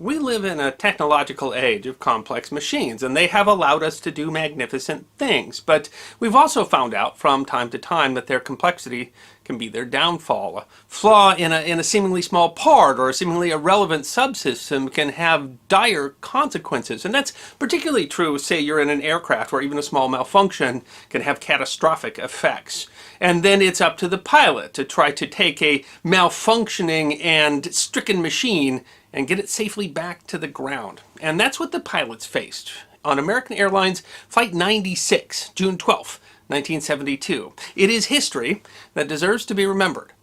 We live in a technological age of complex machines, and they have allowed us to do magnificent things. But we've also found out from time to time that their complexity can be their downfall. A flaw in a seemingly small part or a seemingly irrelevant subsystem can have dire consequences. And that's particularly true, say you're in an aircraft where even a small malfunction can have catastrophic effects. And then it's up to the pilot to try to take a malfunctioning and stricken machine and get it safely back to the ground. And that's what the pilots faced on American Airlines Flight 96, June 12, 1972. It is history that deserves to be remembered.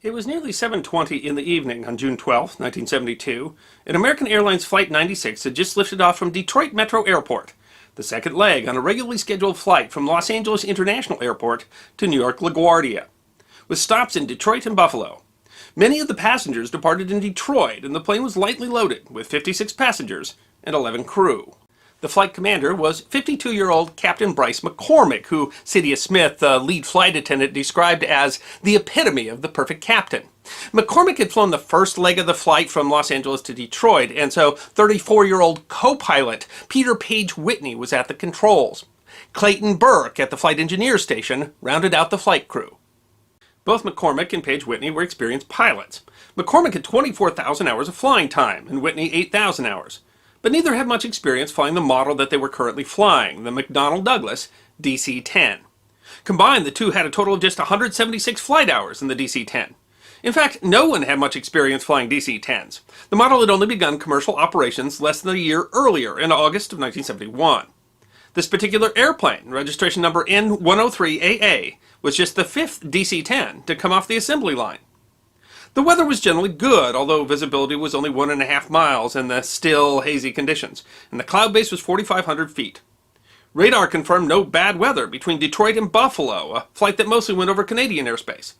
It was nearly 7:20 in the evening on June 12, 1972, and American Airlines Flight 96 had just lifted off from Detroit Metro Airport, the second leg on a regularly scheduled flight from Los Angeles International Airport to New York LaGuardia, with stops in Detroit and Buffalo. Many of the passengers departed in Detroit, and the plane was lightly loaded with 56 passengers and 11 crew. The flight commander was 52-year-old Captain Bryce McCormick, who Cydia Smith, the lead flight attendant, described as the epitome of the perfect captain. McCormick had flown the first leg of the flight from Los Angeles to Detroit, and so 34-year-old co-pilot Peter Page Whitney was at the controls. Clayton Burke at the flight engineer station rounded out the flight crew. Both McCormick and Page Whitney were experienced pilots. McCormick had 24,000 hours of flying time, and Whitney 8,000 hours. But neither had much experience flying the model that they were currently flying, the McDonnell Douglas DC-10. Combined, the two had a total of just 176 flight hours in the DC-10. In fact, no one had much experience flying DC-10s. The model had only begun commercial operations less than a year earlier, in August of 1971. This particular airplane, registration number N103AA, was just the fifth DC-10 to come off the assembly line. The weather was generally good, although visibility was only 1.5 miles in the still, hazy conditions, and the cloud base was 4,500 feet. Radar confirmed no bad weather between Detroit and Buffalo, a flight that mostly went over Canadian airspace.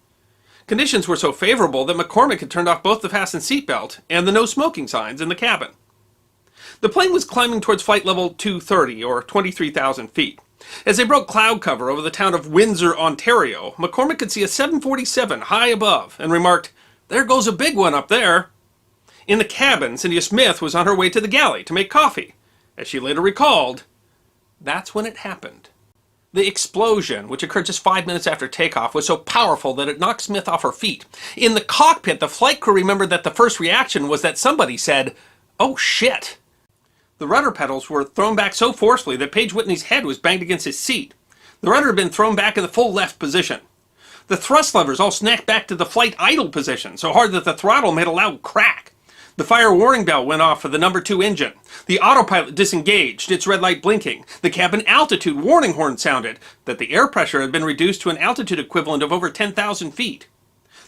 Conditions were so favorable that McCormick had turned off both the fasten seatbelt and the no smoking signs in the cabin. The plane was climbing towards flight level 230, or 23,000 feet. As they broke cloud cover over the town of Windsor, Ontario, McCormick could see a 747 high above and remarked, "There goes a big one up there." In the cabin, Cydia Smith was on her way to the galley to make coffee. As she later recalled, that's when it happened. The explosion, which occurred just 5 minutes after takeoff, was so powerful that it knocked Smith off her feet. In the cockpit, the flight crew remembered that the first reaction was that somebody said, "Oh shit." The rudder pedals were thrown back so forcefully that Page Whitney's head was banged against his seat. The rudder had been thrown back in the full left position. The thrust levers all snapped back to the flight idle position, so hard that the throttle made a loud crack. The fire warning bell went off for the number 2 engine. The autopilot disengaged, its red light blinking. The cabin altitude warning horn sounded that the air pressure had been reduced to an altitude equivalent of over 10,000 feet.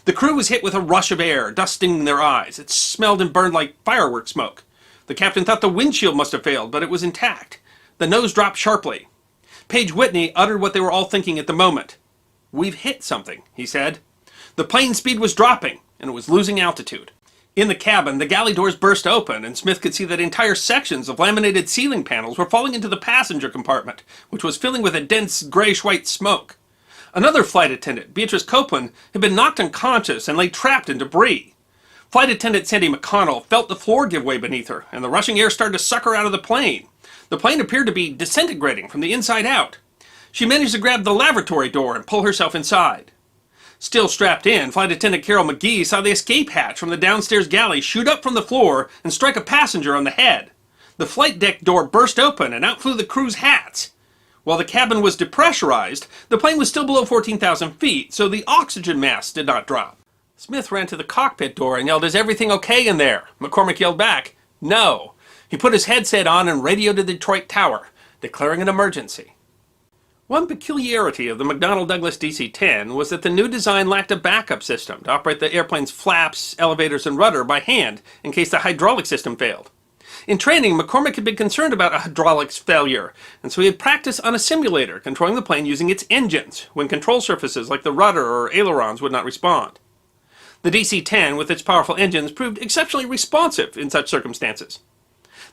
The crew was hit with a rush of air, dust stinging their eyes. It smelled and burned like fireworks smoke. The captain thought the windshield must have failed, but it was intact. The nose dropped sharply. Page Whitney uttered what they were all thinking at the moment. "We've hit something," he said. The plane speed was dropping, and it was losing altitude. In the cabin, the galley doors burst open, and Smith could see that entire sections of laminated ceiling panels were falling into the passenger compartment, which was filling with a dense grayish-white smoke. Another flight attendant, Beatrice Copeland, had been knocked unconscious and lay trapped in debris. Flight attendant Sandy McConnell felt the floor give way beneath her, and the rushing air started to suck her out of the plane. The plane appeared to be disintegrating from the inside out. She managed to grab the lavatory door and pull herself inside. Still strapped in, Flight Attendant Carol McGee saw the escape hatch from the downstairs galley shoot up from the floor and strike a passenger on the head. The flight deck door burst open and out flew the crew's hats. While the cabin was depressurized, the plane was still below 14,000 feet, so the oxygen mask did not drop. Smith ran to the cockpit door and yelled, "Is everything okay in there?" McCormick yelled back, "No." He put his headset on and radioed to the Detroit Tower, declaring an emergency. One peculiarity of the McDonnell Douglas DC-10 was that the new design lacked a backup system to operate the airplane's flaps, elevators, and rudder by hand in case the hydraulic system failed. In training, McCormick had been concerned about a hydraulics failure, and so he had practiced on a simulator controlling the plane using its engines when control surfaces like the rudder or ailerons would not respond. The DC-10, with its powerful engines, proved exceptionally responsive in such circumstances.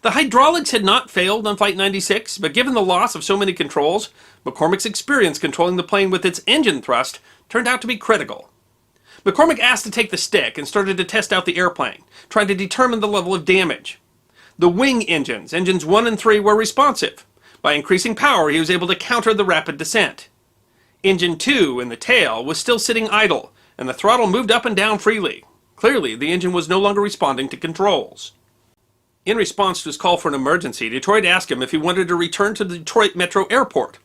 The hydraulics had not failed on Flight 96, but given the loss of so many controls, McCormick's experience controlling the plane with its engine thrust turned out to be critical. McCormick asked to take the stick and started to test out the airplane, trying to determine the level of damage. The wing engines, engines 1 and 3, were responsive. By increasing power, he was able to counter the rapid descent. Engine 2, in the tail, was still sitting idle, and the throttle moved up and down freely. Clearly, the engine was no longer responding to controls. In response to his call for an emergency, Detroit asked him if he wanted to return to the Detroit Metro Airport.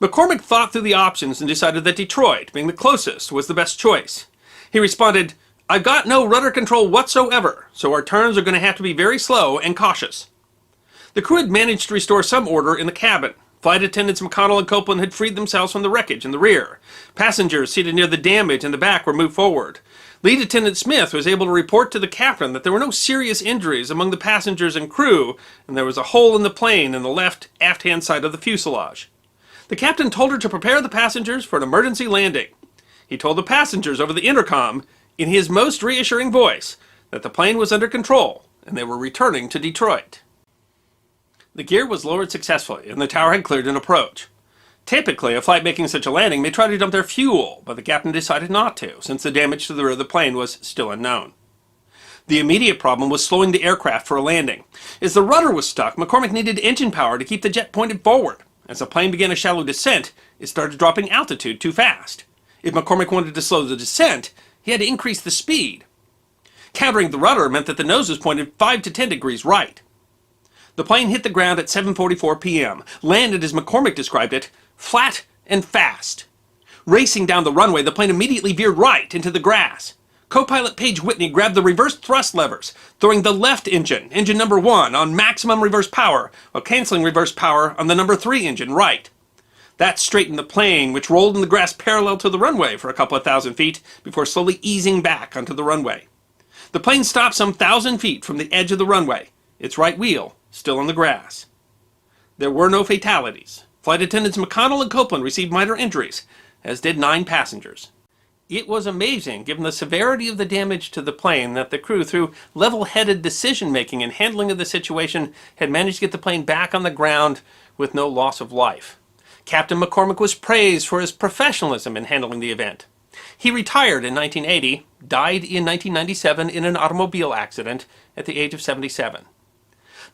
McCormick thought through the options and decided that Detroit, being the closest, was the best choice. He responded, "I've got no rudder control whatsoever, so our turns are going to have to be very slow and cautious." The crew had managed to restore some order in the cabin. Flight attendants McConnell and Copeland had freed themselves from the wreckage in the rear. Passengers seated near the damage in the back were moved forward. Lead Attendant Smith was able to report to the captain that there were no serious injuries among the passengers and crew, and there was a hole in the plane in the left aft-hand side of the fuselage. The captain told her to prepare the passengers for an emergency landing. He told the passengers over the intercom, in his most reassuring voice, that the plane was under control and they were returning to Detroit. The gear was lowered successfully and the tower had cleared an approach. Typically, a flight making such a landing may try to dump their fuel, but the captain decided not to, since the damage to the rear of the plane was still unknown. The immediate problem was slowing the aircraft for a landing. As the rudder was stuck, McCormick needed engine power to keep the jet pointed forward. As the plane began a shallow descent, it started dropping altitude too fast. If McCormick wanted to slow the descent, he had to increase the speed. Countering the rudder meant that the nose was pointed 5 to 10 degrees right. The plane hit the ground at 7:44 p.m., landed as McCormick described it, flat and fast. Racing down the runway, the plane immediately veered right into the grass. Co-pilot Paige Whitney grabbed the reverse thrust levers, throwing the left engine, engine number 1, on maximum reverse power, while canceling reverse power on the number 3 engine right. That straightened the plane, which rolled in the grass parallel to the runway for a couple of thousand feet before slowly easing back onto the runway. The plane stopped some 1,000 feet from the edge of the runway, its right wheel still on the grass. There were no fatalities. Flight attendants McConnell and Copeland received minor injuries, as did 9 passengers. It was amazing, given the severity of the damage to the plane, that the crew, through level-headed decision-making and handling of the situation, had managed to get the plane back on the ground with no loss of life. Captain McCormick was praised for his professionalism in handling the event. He retired in 1980, died in 1997 in an automobile accident at the age of 77.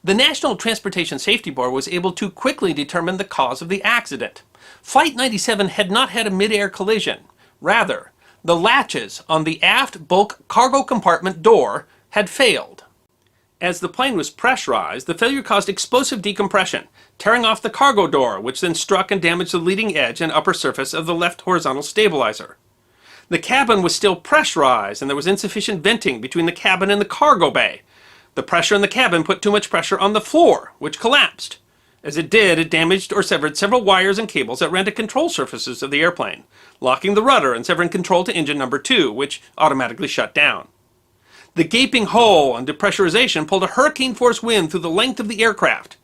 The National Transportation Safety Board was able to quickly determine the cause of the accident. Flight 97 had not had a mid-air collision. Rather, the latches on the aft bulk cargo compartment door had failed. As the plane was pressurized, the failure caused explosive decompression, tearing off the cargo door, which then struck and damaged the leading edge and upper surface of the left horizontal stabilizer. The cabin was still pressurized, and there was insufficient venting between the cabin and the cargo bay. The pressure in the cabin put too much pressure on the floor, which collapsed. As it did, it damaged or severed several wires and cables that ran to control surfaces of the airplane, locking the rudder and severing control to engine number 2, which automatically shut down. The gaping hole and depressurization pulled a hurricane-force wind through the length of the aircraft.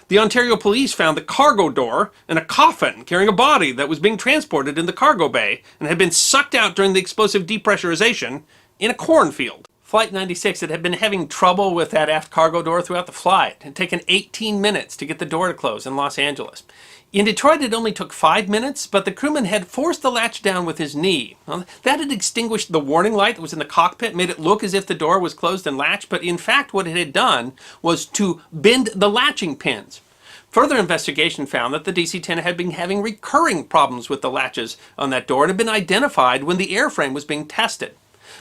The Ontario police found the cargo door and a coffin carrying a body that was being transported in the cargo bay and had been sucked out during the explosive depressurization in a cornfield. Flight 96 had been having trouble with that aft cargo door throughout the flight. It had taken 18 minutes to get the door to close in Los Angeles. In Detroit, it only took 5 minutes, but the crewman had forced the latch down with his knee. That had extinguished the warning light that was in the cockpit, made it look as if the door was closed and latched, but in fact what it had done was to bend the latching pins. Further investigation found that the DC-10 had been having recurring problems with the latches on that door and had been identified when the airframe was being tested.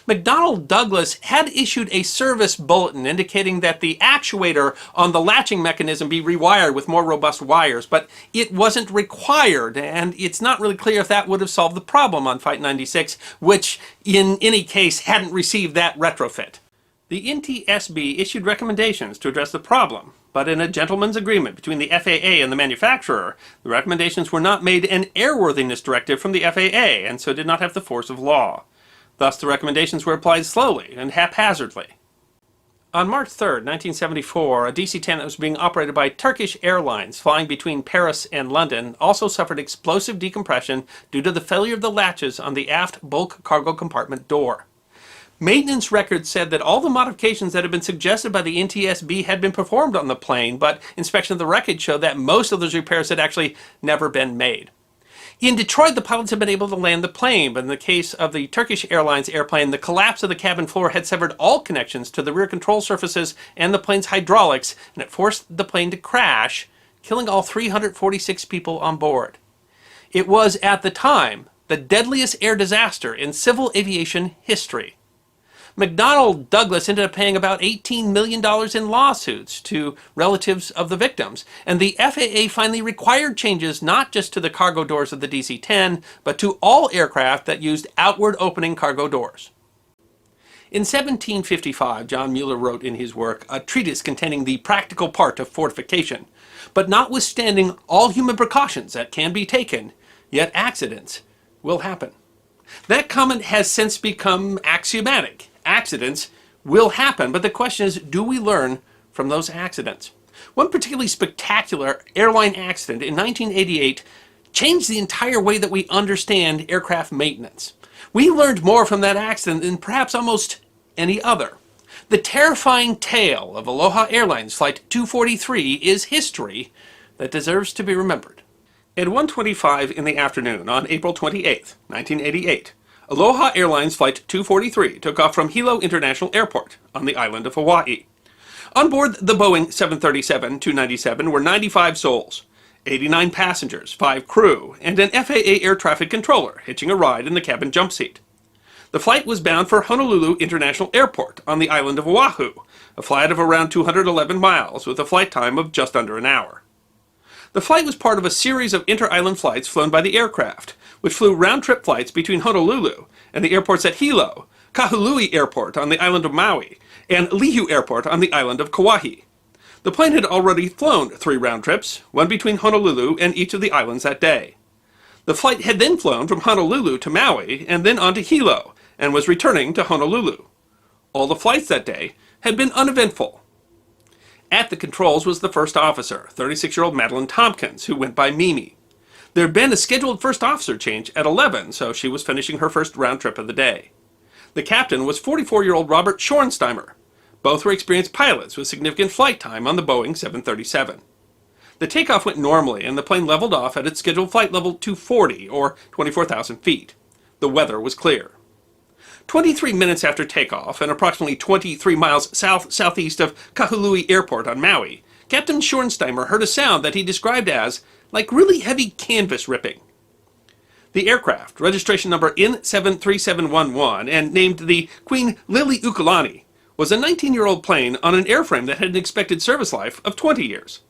McDonnell Douglas had issued a service bulletin indicating that the actuator on the latching mechanism be rewired with more robust wires, but it wasn't required, and it's not really clear if that would have solved the problem on Flight 96, which in any case hadn't received that retrofit. The NTSB issued recommendations to address the problem, but in a gentleman's agreement between the FAA and the manufacturer, the recommendations were not made an airworthiness directive from the FAA, and so did not have the force of law. Thus, the recommendations were applied slowly and haphazardly. On March 3, 1974, a DC-10 that was being operated by Turkish Airlines flying between Paris and London also suffered explosive decompression due to the failure of the latches on the aft bulk cargo compartment door. Maintenance records said that all the modifications that had been suggested by the NTSB had been performed on the plane, but inspection of the wreckage showed that most of those repairs had actually never been made. In Detroit, the pilots had been able to land the plane, but in the case of the Turkish Airlines airplane, the collapse of the cabin floor had severed all connections to the rear control surfaces and the plane's hydraulics, and it forced the plane to crash, killing all 346 people on board. It was, at the time, the deadliest air disaster in civil aviation history. McDonnell Douglas ended up paying about $18 million in lawsuits to relatives of the victims, and the FAA finally required changes not just to the cargo doors of the DC-10, but to all aircraft that used outward opening cargo doors. In 1755, John Mueller wrote in his work a treatise containing the practical part of fortification. But notwithstanding all human precautions that can be taken, yet accidents will happen. That comment has since become axiomatic. Accidents will happen, but the question is, do we learn from those accidents? One particularly spectacular airline accident in 1988 changed the entire way that we understand aircraft maintenance. We learned more from that accident than perhaps almost any other. The terrifying tale of Aloha Airlines Flight 243 is history that deserves to be remembered. At 1:25 in the afternoon on April 28, 1988, Aloha Airlines Flight 243 took off from Hilo International Airport on the island of Hawaii. On board the Boeing 737-297 were 95 souls, 89 passengers, 5 crew, and an FAA air traffic controller hitching a ride in the cabin jump seat. The flight was bound for Honolulu International Airport on the island of Oahu, a flight of around 211 miles with a flight time of just under an hour. The flight was part of a series of inter-island flights flown by the aircraft, which flew round-trip flights between Honolulu and the airports at Hilo, Kahului Airport on the island of Maui, and Lihu Airport on the island of Kauai. The plane had already flown 3 round trips, one between Honolulu and each of the islands that day. The flight had then flown from Honolulu to Maui and then on to Hilo, and was returning to Honolulu. All the flights that day had been uneventful. At the controls was the first officer, 36-year-old Madeline Tompkins, who went by Mimi. There had been a scheduled first officer change at 11, so she was finishing her first round trip of the day. The captain was 44-year-old Robert Schornsteimer. Both were experienced pilots with significant flight time on the Boeing 737. The takeoff went normally, and the plane leveled off at its scheduled flight level 240, or 24,000 feet. The weather was clear. 23 minutes after takeoff, and approximately 23 miles southeast of Kahului Airport on Maui, Captain Schornsteimer heard a sound that he described as like really heavy canvas ripping. The aircraft, registration number N73711 and named the Queen Liliuokalani, was a 19-year-old plane on an airframe that had an expected service life of 20 years.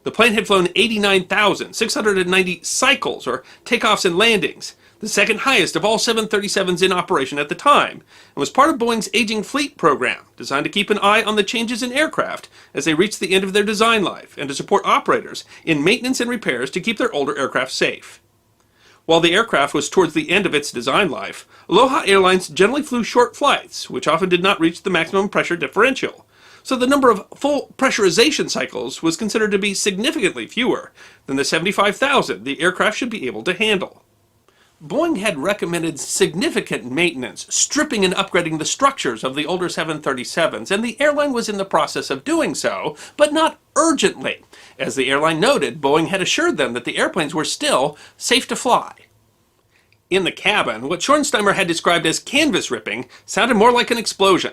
The plane had flown 89,690 cycles, or takeoffs and landings, the second highest of all 737s in operation at the time, and was part of Boeing's aging fleet program, designed to keep an eye on the changes in aircraft as they reached the end of their design life, and to support operators in maintenance and repairs to keep their older aircraft safe. While the aircraft was towards the end of its design life, Aloha Airlines generally flew short flights, which often did not reach the maximum pressure differential, so the number of full pressurization cycles was considered to be significantly fewer than the 75,000 the aircraft should be able to handle. Boeing had recommended significant maintenance, stripping and upgrading the structures of the older 737s, and the airline was in the process of doing so, but not urgently. As the airline noted, Boeing had assured them that the airplanes were still safe to fly. In the cabin, what Schornsteimer had described as canvas ripping sounded more like an explosion.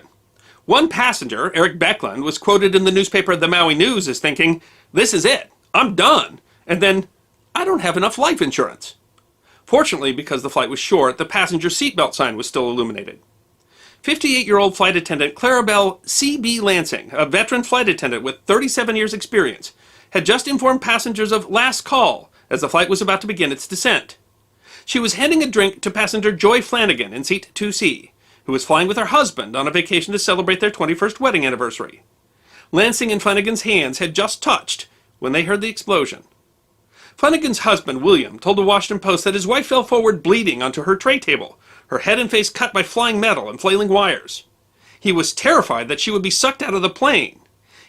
One passenger, Eric Beckland, was quoted in the newspaper The Maui News as thinking, "This is it, I'm done," and then, "I don't have enough life insurance." Fortunately, because the flight was short, the passenger seatbelt sign was still illuminated. 58-year-old flight attendant Clarabelle C.B. Lansing, a veteran flight attendant with 37 years' experience, had just informed passengers of last call as the flight was about to begin its descent. She was handing a drink to passenger Joy Flanagan in seat 2C, who was flying with her husband on a vacation to celebrate their 21st wedding anniversary. Lansing and Flanagan's hands had just touched when they heard the explosion. Flanagan's husband, William, told the Washington Post that his wife fell forward bleeding onto her tray table, her head and face cut by flying metal and flailing wires. He was terrified that she would be sucked out of the plane.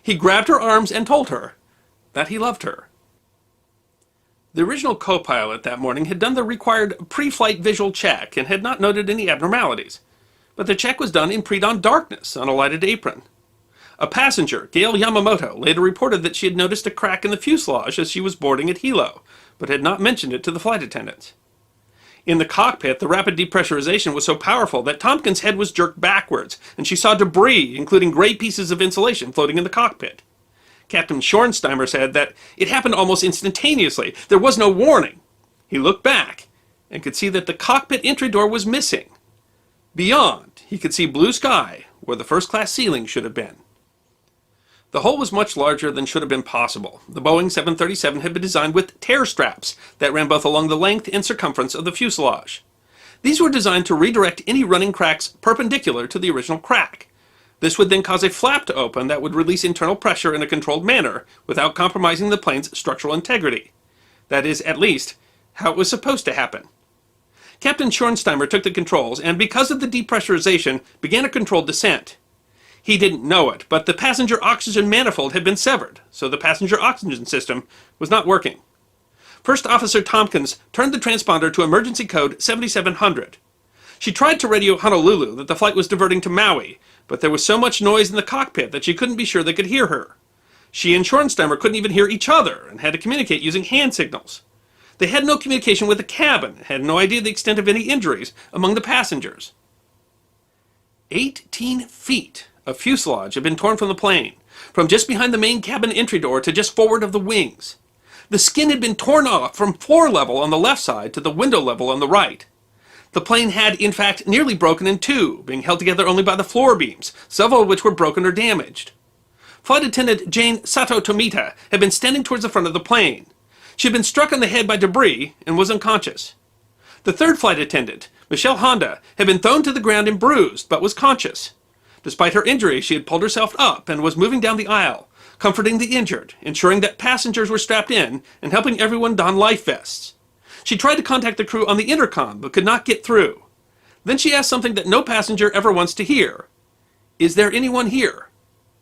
He grabbed her arms and told her that he loved her. The original co-pilot that morning had done the required pre-flight visual check and had not noted any abnormalities, but the check was done in pre-dawn darkness on a lighted apron. A passenger, Gail Yamamoto, later reported that she had noticed a crack in the fuselage as she was boarding at Hilo, but had not mentioned it to the flight attendants. In the cockpit, the rapid depressurization was so powerful that Tompkins' head was jerked backwards, and she saw debris, including gray pieces of insulation, floating in the cockpit. Captain Schornsteimer said that it happened almost instantaneously. There was no warning. He looked back and could see that the cockpit entry door was missing. Beyond, he could see blue sky where the first-class ceiling should have been. The hole was much larger than should have been possible. The Boeing 737 had been designed with tear straps that ran both along the length and circumference of the fuselage. These were designed to redirect any running cracks perpendicular to the original crack. This would then cause a flap to open that would release internal pressure in a controlled manner without compromising the plane's structural integrity. That is, at least, how it was supposed to happen. Captain Schornsteimer took the controls and, because of the depressurization, began a controlled descent. He didn't know it, but the passenger oxygen manifold had been severed, so the passenger oxygen system was not working. First Officer Tompkins turned the transponder to emergency code 7700. She tried to radio Honolulu that the flight was diverting to Maui, but there was so much noise in the cockpit that she couldn't be sure they could hear her. She and Schornsteimer couldn't even hear each other and had to communicate using hand signals. They had no communication with the cabin and had no idea the extent of any injuries among the passengers. 18 feet of fuselage had been torn from the plane, from just behind the main cabin entry door to just forward of the wings. The skin had been torn off from floor level on the left side to the window level on the right. The plane had, in fact, nearly broken in two, being held together only by the floor beams, several of which were broken or damaged. Flight attendant Jane Sato Tomita had been standing towards the front of the plane. She had been struck on the head by debris and was unconscious. The third flight attendant, Michelle Honda, had been thrown to the ground and bruised, but was conscious. Despite her injury, she had pulled herself up and was moving down the aisle, comforting the injured, ensuring that passengers were strapped in, and helping everyone don life vests. She tried to contact the crew on the intercom, but could not get through. Then she asked something that no passenger ever wants to hear. Is there anyone here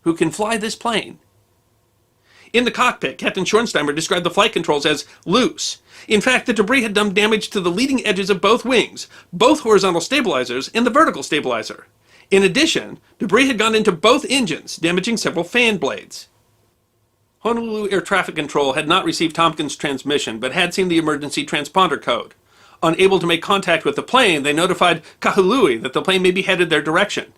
who can fly this plane? In the cockpit, Captain Schornsteimer described the flight controls as loose. In fact, the debris had done damage to the leading edges of both wings, both horizontal stabilizers, and the vertical stabilizer. In addition, debris had gone into both engines, damaging several fan blades. Honolulu Air Traffic Control had not received Tompkins' transmission, but had seen the emergency transponder code. Unable to make contact with the plane, they notified Kahului that the plane may be headed their direction.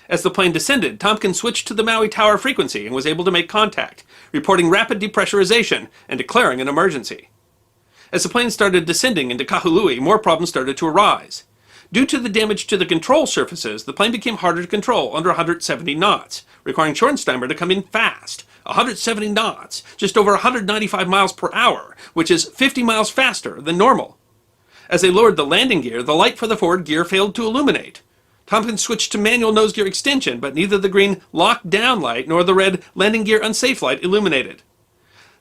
As the plane descended, Tompkins switched to the Maui Tower frequency and was able to make contact, reporting rapid depressurization and declaring an emergency. As the plane started descending into Kahului, more problems started to arise. Due to the damage to the control surfaces, the plane became harder to control under 170 knots, requiring Schornsteimer to come in fast. 170 knots, just over 195 miles per hour, which is 50 miles faster than normal. As they lowered the landing gear, the light for the forward gear failed to illuminate. Tompkins switched to manual nose gear extension, but neither the green lock-down light nor the red landing gear unsafe light illuminated.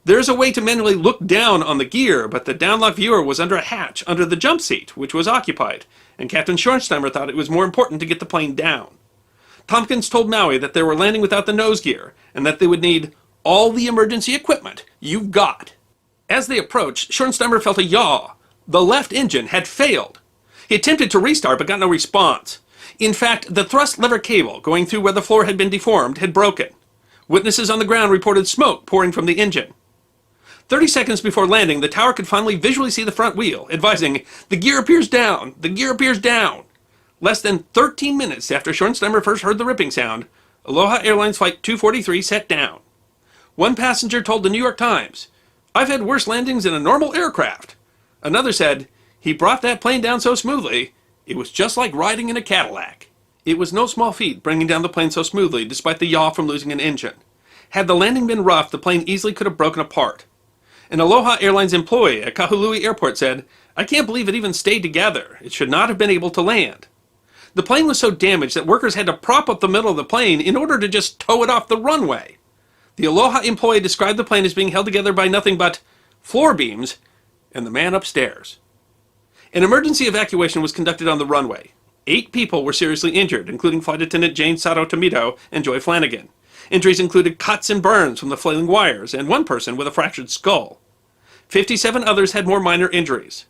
There is a way to manually look down on the gear, but the downlock viewer was under a hatch under the jump seat, which was occupied, and Captain Schornsteimer thought it was more important to get the plane down. Tompkins told Maui that they were landing without the nose gear, and that they would need all the emergency equipment you've got. As they approached, Schornsteimer felt a yaw. The left engine had failed. He attempted to restart, but got no response. In fact, the thrust lever cable going through where the floor had been deformed had broken. Witnesses on the ground reported smoke pouring from the engine. 30 seconds before landing, the tower could finally visually see the front wheel, advising, "The gear appears down! The gear appears down!" Less than 13 minutes after Schornsteimer first heard the ripping sound, Aloha Airlines Flight 243 set down. One passenger told the New York Times, "I've had worse landings in a normal aircraft." Another said, "He brought that plane down so smoothly, it was just like riding in a Cadillac." It was no small feat bringing down the plane so smoothly despite the yaw from losing an engine. Had the landing been rough, the plane easily could have broken apart. An Aloha Airlines employee at Kahului Airport said, "I can't believe it even stayed together. It should not have been able to land." The plane was so damaged that workers had to prop up the middle of the plane in order to just tow it off the runway. The Aloha employee described the plane as being held together by nothing but floor beams and the man upstairs. An emergency evacuation was conducted on the runway. 8 people were seriously injured, including Flight Attendant Jane Sato Tomito and Joy Flanagan. Injuries included cuts and burns from the flailing wires, and one person with a fractured skull. 57 others had more minor injuries.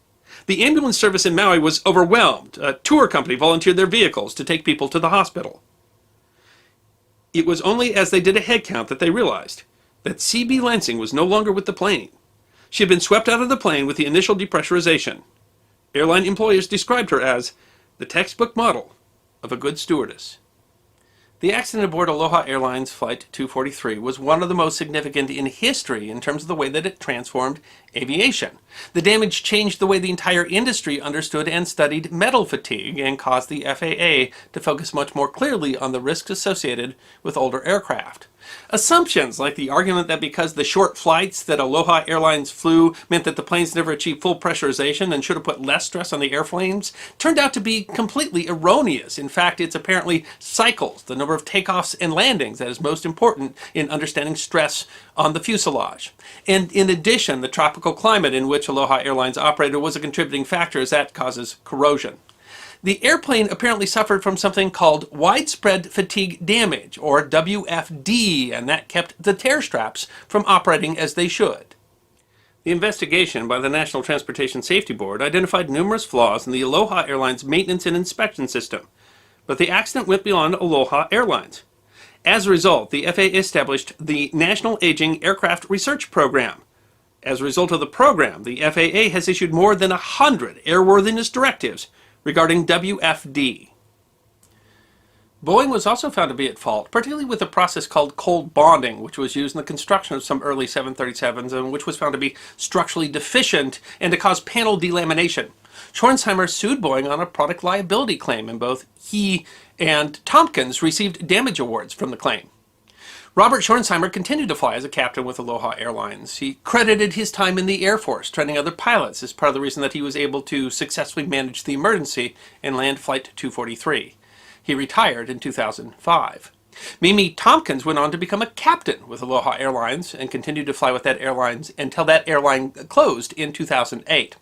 The ambulance service in Maui was overwhelmed. A tour company volunteered their vehicles to take people to the hospital. It was only as they did a head count that they realized that C.B. Lansing was no longer with the plane. She had been swept out of the plane with the initial depressurization. Airline employers described her as the textbook model of a good stewardess. The accident aboard Aloha Airlines Flight 243 was one of the most significant in history in terms of the way that it transformed aviation. The damage changed the way the entire industry understood and studied metal fatigue and caused the FAA to focus much more clearly on the risks associated with older aircraft. Assumptions like the argument that because the short flights that Aloha Airlines flew meant that the planes never achieved full pressurization and should have put less stress on the airframes turned out to be completely erroneous. In fact, it's apparently cycles, the number of takeoffs and landings, that is most important in understanding stress on the fuselage. And in addition, the tropical climate in which Aloha Airlines operated was a contributing factor, as that causes corrosion. The airplane apparently suffered from something called widespread fatigue damage, or WFD, and that kept the tear straps from operating as they should. The investigation by the National Transportation Safety Board identified numerous flaws in the Aloha Airlines maintenance and inspection system, but the accident went beyond Aloha Airlines. As a result, the FAA established the National Aging Aircraft Research Program. As a result of the program, the FAA has issued more than 100 airworthiness directives regarding WFD. Boeing was also found to be at fault, particularly with a process called cold bonding, which was used in the construction of some early 737s and which was found to be structurally deficient and to cause panel delamination. Schornsheimer sued Boeing on a product liability claim, and both he and Tompkins received damage awards from the claim. Robert Schornsheimer continued to fly as a captain with Aloha Airlines. He credited his time in the Air Force training other pilots as part of the reason that he was able to successfully manage the emergency and land Flight 243. He retired in 2005. Mimi Tompkins went on to become a captain with Aloha Airlines and continued to fly with that airline until that airline closed in 2008.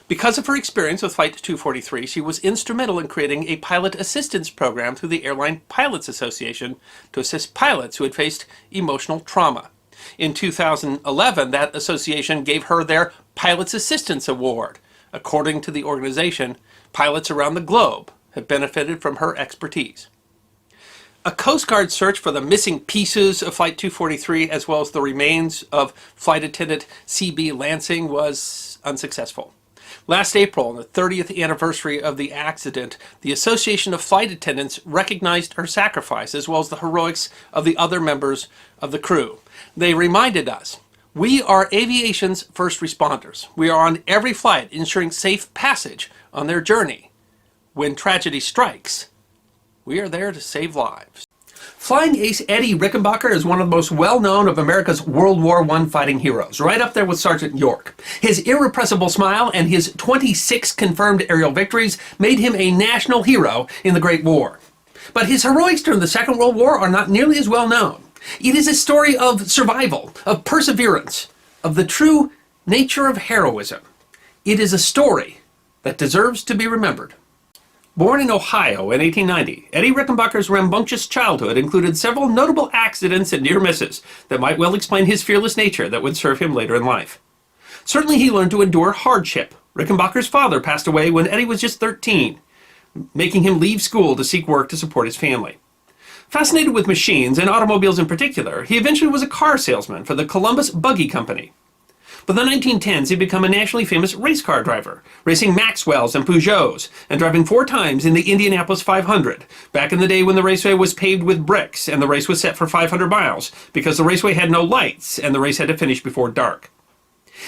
Because of her experience with Flight 243, she was instrumental in creating a pilot assistance program through the Airline Pilots Association to assist pilots who had faced emotional trauma. In 2011, that association gave her their Pilots Assistance Award. According to the organization, pilots around the globe have benefited from her expertise. A Coast Guard search for the missing pieces of Flight 243, as well as the remains of Flight Attendant C.B. Lansing, was unsuccessful. Last April, on the 30th anniversary of the accident, the Association of Flight Attendants recognized her sacrifice, as well as the heroics of the other members of the crew. They reminded us, we are aviation's first responders. We are on every flight ensuring safe passage on their journey. When tragedy strikes, we are there to save lives. Flying ace Eddie Rickenbacker is one of the most well-known of America's World War I fighting heroes, right up there with Sergeant York. His irrepressible smile and his 26 confirmed aerial victories made him a national hero in the Great War. But his heroics during the Second World War are not nearly as well known. It is a story of survival, of perseverance, of the true nature of heroism. It is a story that deserves to be remembered. Born in Ohio in 1890, Eddie Rickenbacker's rambunctious childhood included several notable accidents and near misses that might well explain his fearless nature that would serve him later in life. Certainly he learned to endure hardship. Rickenbacker's father passed away when Eddie was just 13, making him leave school to seek work to support his family. Fascinated with machines, and automobiles in particular, he eventually was a car salesman for the Columbus Buggy Company. By the 1910s, he'd become a nationally famous race car driver, racing Maxwells and Peugeots, and driving 4 times in the Indianapolis 500, back in the day when the raceway was paved with bricks and the race was set for 500 miles, because the raceway had no lights and the race had to finish before dark.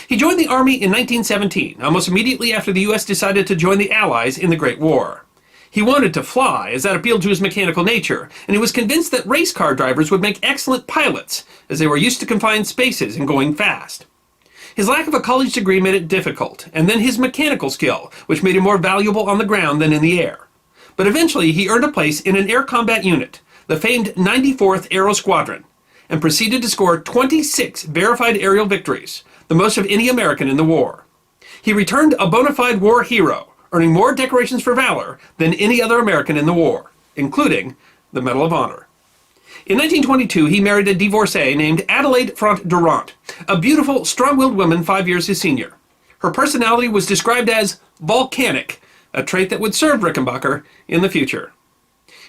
He joined the Army in 1917, almost immediately after the U.S. decided to join the Allies in the Great War. He wanted to fly, as that appealed to his mechanical nature, and he was convinced that race car drivers would make excellent pilots, as they were used to confined spaces and going fast. His lack of a college degree made it difficult, and then his mechanical skill, which made him more valuable on the ground than in the air. But eventually he earned a place in an air combat unit, the famed 94th Aero Squadron, and proceeded to score 26 verified aerial victories, the most of any American in the war. He returned a bona fide war hero, earning more decorations for valor than any other American in the war, including the Medal of Honor. In 1922, he married a divorcee named Adelaide Front Durant, a beautiful, strong-willed woman 5 years his senior. Her personality was described as volcanic, a trait that would serve Rickenbacker in the future.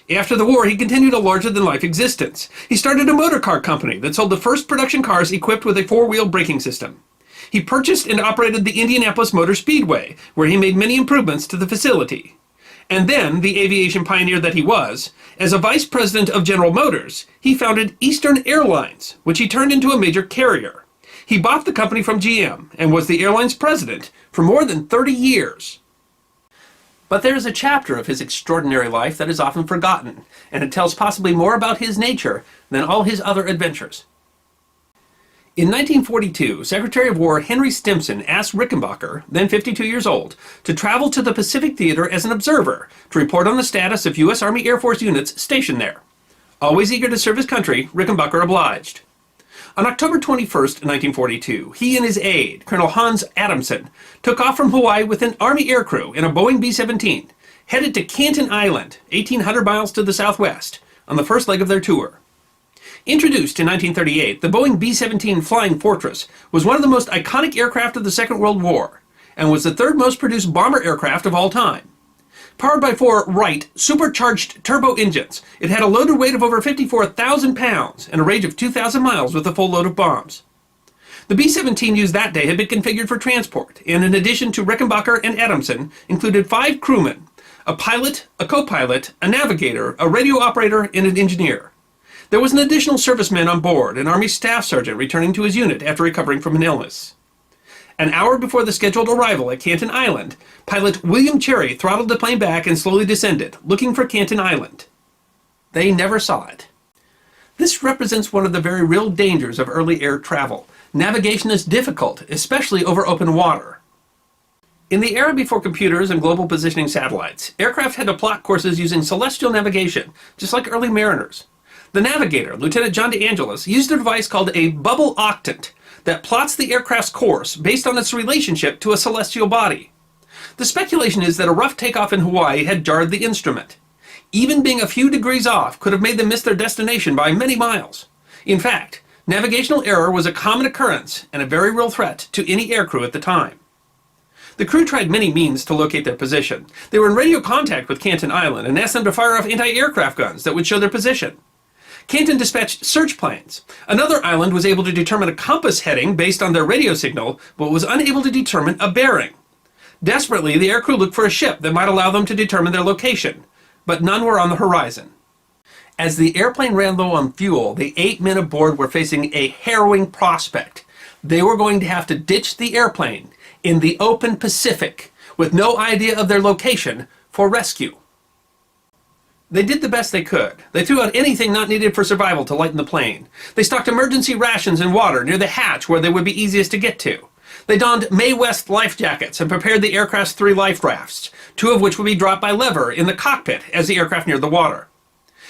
After the war, he continued a larger-than-life existence. He started a motor car company that sold the first production cars equipped with a 4-wheel braking system. He purchased and operated the Indianapolis Motor Speedway, where he made many improvements to the facility. And then, the aviation pioneer that he was, as a vice president of General Motors, he founded Eastern Airlines, which he turned into a major carrier. He bought the company from GM and was the airline's president for more than 30 years. But there is a chapter of his extraordinary life that is often forgotten, and it tells possibly more about his nature than all his other adventures. In 1942, Secretary of War Henry Stimson asked Rickenbacker, then 52 years old, to travel to the Pacific Theater as an observer to report on the status of U.S. Army Air Force units stationed there. Always eager to serve his country, Rickenbacker obliged. On October 21, 1942, he and his aide, Colonel Hans Adamson, took off from Hawaii with an Army aircrew in a Boeing B-17, headed to Canton Island, 1,800 miles to the southwest, on the first leg of their tour. Introduced in 1938, the Boeing B-17 Flying Fortress was one of the most iconic aircraft of the Second World War, and was the third most produced bomber aircraft of all time. Powered by 4 Wright supercharged turbo engines, it had a loaded weight of over 54,000 pounds and a range of 2,000 miles with a full load of bombs. The B-17 used that day had been configured for transport, and in addition to Rickenbacker and Adamson, included 5 crewmen, a pilot, a co-pilot, a navigator, a radio operator, and an engineer. There was an additional serviceman on board, an Army Staff Sergeant returning to his unit after recovering from an illness. An hour before the scheduled arrival at Canton Island, pilot William Cherry throttled the plane back and slowly descended, looking for Canton Island. They never saw it. This represents one of the very real dangers of early air travel. Navigation is difficult, especially over open water. In the era before computers and global positioning satellites, aircraft had to plot courses using celestial navigation, just like early mariners. The navigator, Lieutenant John DeAngelis, used a device called a bubble octant that plots the aircraft's course based on its relationship to a celestial body. The speculation is that a rough takeoff in Hawaii had jarred the instrument. Even being a few degrees off could have made them miss their destination by many miles. In fact, navigational error was a common occurrence and a very real threat to any aircrew at the time. The crew tried many means to locate their position. They were in radio contact with Canton Island and asked them to fire off anti-aircraft guns that would show their position. Canton dispatched search planes. Another island was able to determine a compass heading based on their radio signal, but was unable to determine a bearing. Desperately, the aircrew looked for a ship that might allow them to determine their location, but none were on the horizon. As the airplane ran low on fuel, the 8 men aboard were facing a harrowing prospect. They were going to have to ditch the airplane in the open Pacific, with no idea of their location, for rescue. They did the best they could. They threw out anything not needed for survival to lighten the plane. They stocked emergency rations and water near the hatch where they would be easiest to get to. They donned Mae West life jackets and prepared the aircraft's 3 life rafts, 2 of which would be dropped by lever in the cockpit as the aircraft neared the water.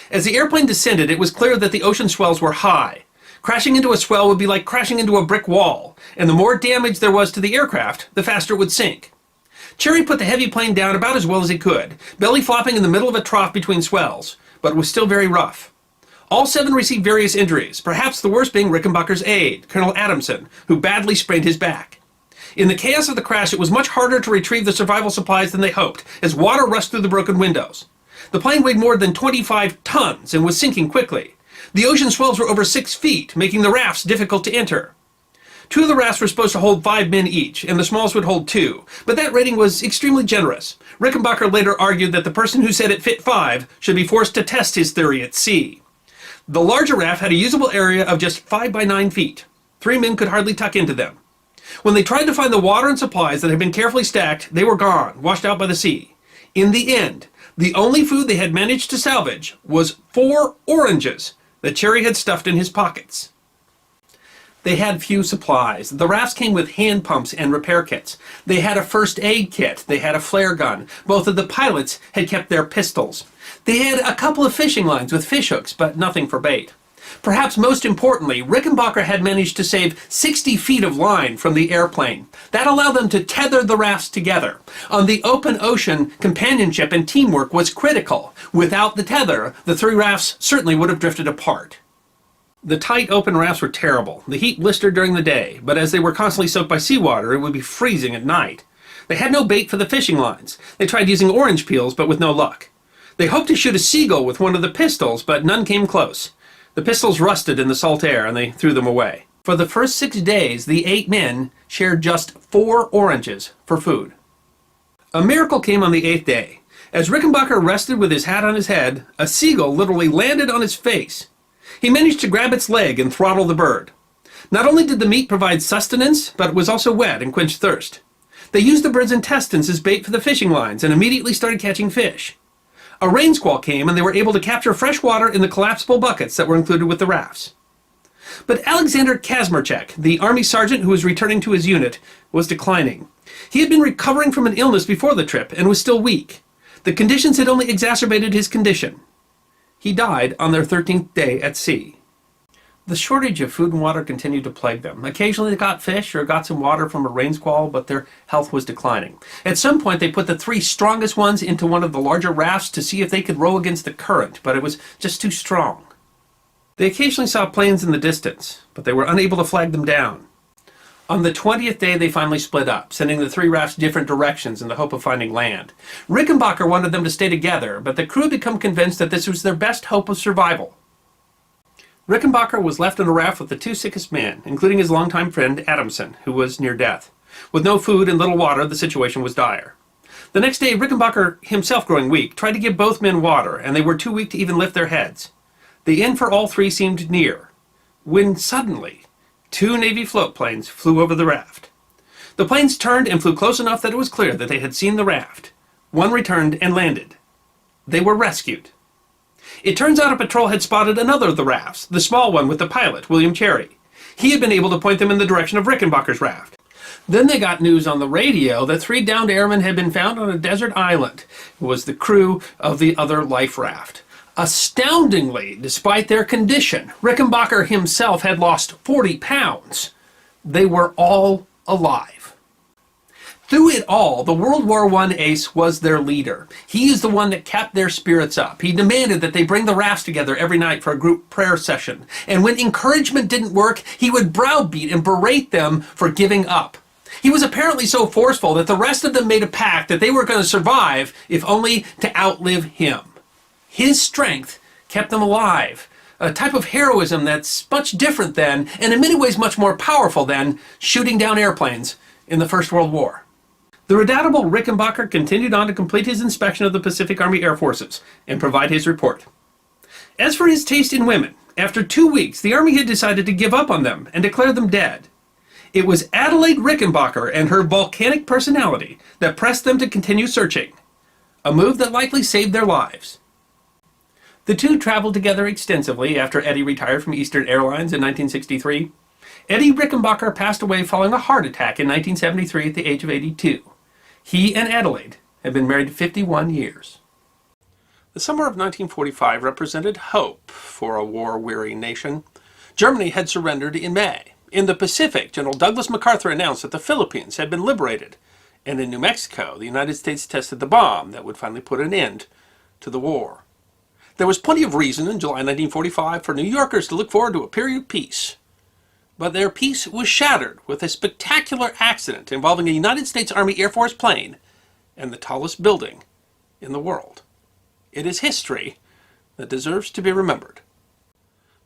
As the airplane descended, it was clear that the ocean swells were high. Crashing into a swell would be like crashing into a brick wall, and the more damage there was to the aircraft, the faster it would sink. Cherry put the heavy plane down about as well as he could, belly flopping in the middle of a trough between swells, but it was still very rough. All 7 received various injuries, perhaps the worst being Rickenbacker's aide, Colonel Adamson, who badly sprained his back. In the chaos of the crash, it was much harder to retrieve the survival supplies than they hoped, as water rushed through the broken windows. The plane weighed more than 25 tons and was sinking quickly. The ocean swells were over 6 feet, making the rafts difficult to enter. 2 of the rafts were supposed to hold 5 men each, and the smallest would hold 2, but that rating was extremely generous. Rickenbacker later argued that the person who said it fit 5 should be forced to test his theory at sea. The larger raft had a usable area of just 5 by 9 feet. 3 men could hardly tuck into them. When they tried to find the water and supplies that had been carefully stacked, they were gone, washed out by the sea. In the end, the only food they had managed to salvage was 4 oranges that Cherry had stuffed in his pockets. They had few supplies. The rafts came with hand pumps and repair kits. They had a first aid kit. They had a flare gun. Both of the pilots had kept their pistols. They had a couple of fishing lines with fish hooks, but nothing for bait. Perhaps most importantly, Rickenbacker had managed to save 60 feet of line from the airplane. That allowed them to tether the rafts together. On the open ocean, companionship and teamwork was critical. Without the tether, the 3 rafts certainly would have drifted apart. The tight open rafts were terrible. The heat blistered during the day, but as they were constantly soaked by seawater, it would be freezing at night. They had no bait for the fishing lines. They tried using orange peels, but with no luck. They hoped to shoot a seagull with one of the pistols, but none came close. The pistols rusted in the salt air, and they threw them away. For the first 6 days, the 8 men shared just 4 oranges for food. A miracle came on the 8th day. As Rickenbacker rested with his hat on his head, a seagull literally landed on his face. He managed to grab its leg and throttle the bird. Not only did the meat provide sustenance, but it was also wet and quenched thirst. They used the bird's intestines as bait for the fishing lines and immediately started catching fish. A rain squall came and they were able to capture fresh water in the collapsible buckets that were included with the rafts. But Alexander Kazmarchek, the Army sergeant who was returning to his unit, was declining. He had been recovering from an illness before the trip and was still weak. The conditions had only exacerbated his condition. He died on their 13th day at sea. The shortage of food and water continued to plague them. Occasionally they got fish or got some water from a rain squall, but their health was declining. At some point they put the 3 strongest ones into one of the larger rafts to see if they could row against the current, but it was just too strong. They occasionally saw planes in the distance, but they were unable to flag them down. On the 20th day they finally split up, sending the 3 rafts different directions in the hope of finding land. Rickenbacker wanted them to stay together, but the crew had become convinced that this was their best hope of survival. Rickenbacker was left on a raft with the 2 sickest men, including his longtime friend Adamson, who was near death. With no food and little water, the situation was dire. The next day, Rickenbacker, himself growing weak, tried to give both men water, and they were too weak to even lift their heads. The end for all 3 seemed near, when suddenly 2 Navy float planes flew over the raft. The planes turned and flew close enough that it was clear that they had seen the raft. One returned and landed. They were rescued. It turns out a patrol had spotted another of the rafts, the small one with the pilot, William Cherry. He had been able to point them in the direction of Rickenbacker's raft. Then they got news on the radio that 3 downed airmen had been found on a desert island. It was the crew of the other life raft. Astoundingly, despite their condition, Rickenbacker himself had lost 40 pounds. They were all alive. Through it all, the World War I ace was their leader. He is the one that kept their spirits up. He demanded that they bring the rafts together every night for a group prayer session. And when encouragement didn't work, he would browbeat and berate them for giving up. He was apparently so forceful that the rest of them made a pact that they were going to survive, if only to outlive him. His strength kept them alive, a type of heroism that's much different than, and in many ways much more powerful than, shooting down airplanes in the First World War. The redoubtable Rickenbacker continued on to complete his inspection of the Pacific Army Air Forces and provide his report. As for his taste in women, after 2 weeks, the Army had decided to give up on them and declare them dead. It was Adelaide Rickenbacker and her volcanic personality that pressed them to continue searching, a move that likely saved their lives. The 2 traveled together extensively after Eddie retired from Eastern Airlines in 1963. Eddie Rickenbacker passed away following a heart attack in 1973 at the age of 82. He and Adelaide had been married 51 years. The summer of 1945 represented hope for a war-weary nation. Germany had surrendered in May. In the Pacific, General Douglas MacArthur announced that the Philippines had been liberated. And in New Mexico, the United States tested the bomb that would finally put an end to the war. There was plenty of reason in July 1945 for New Yorkers to look forward to a period of peace. But their peace was shattered with a spectacular accident involving a United States Army Air Force plane and the tallest building in the world. It is history that deserves to be remembered.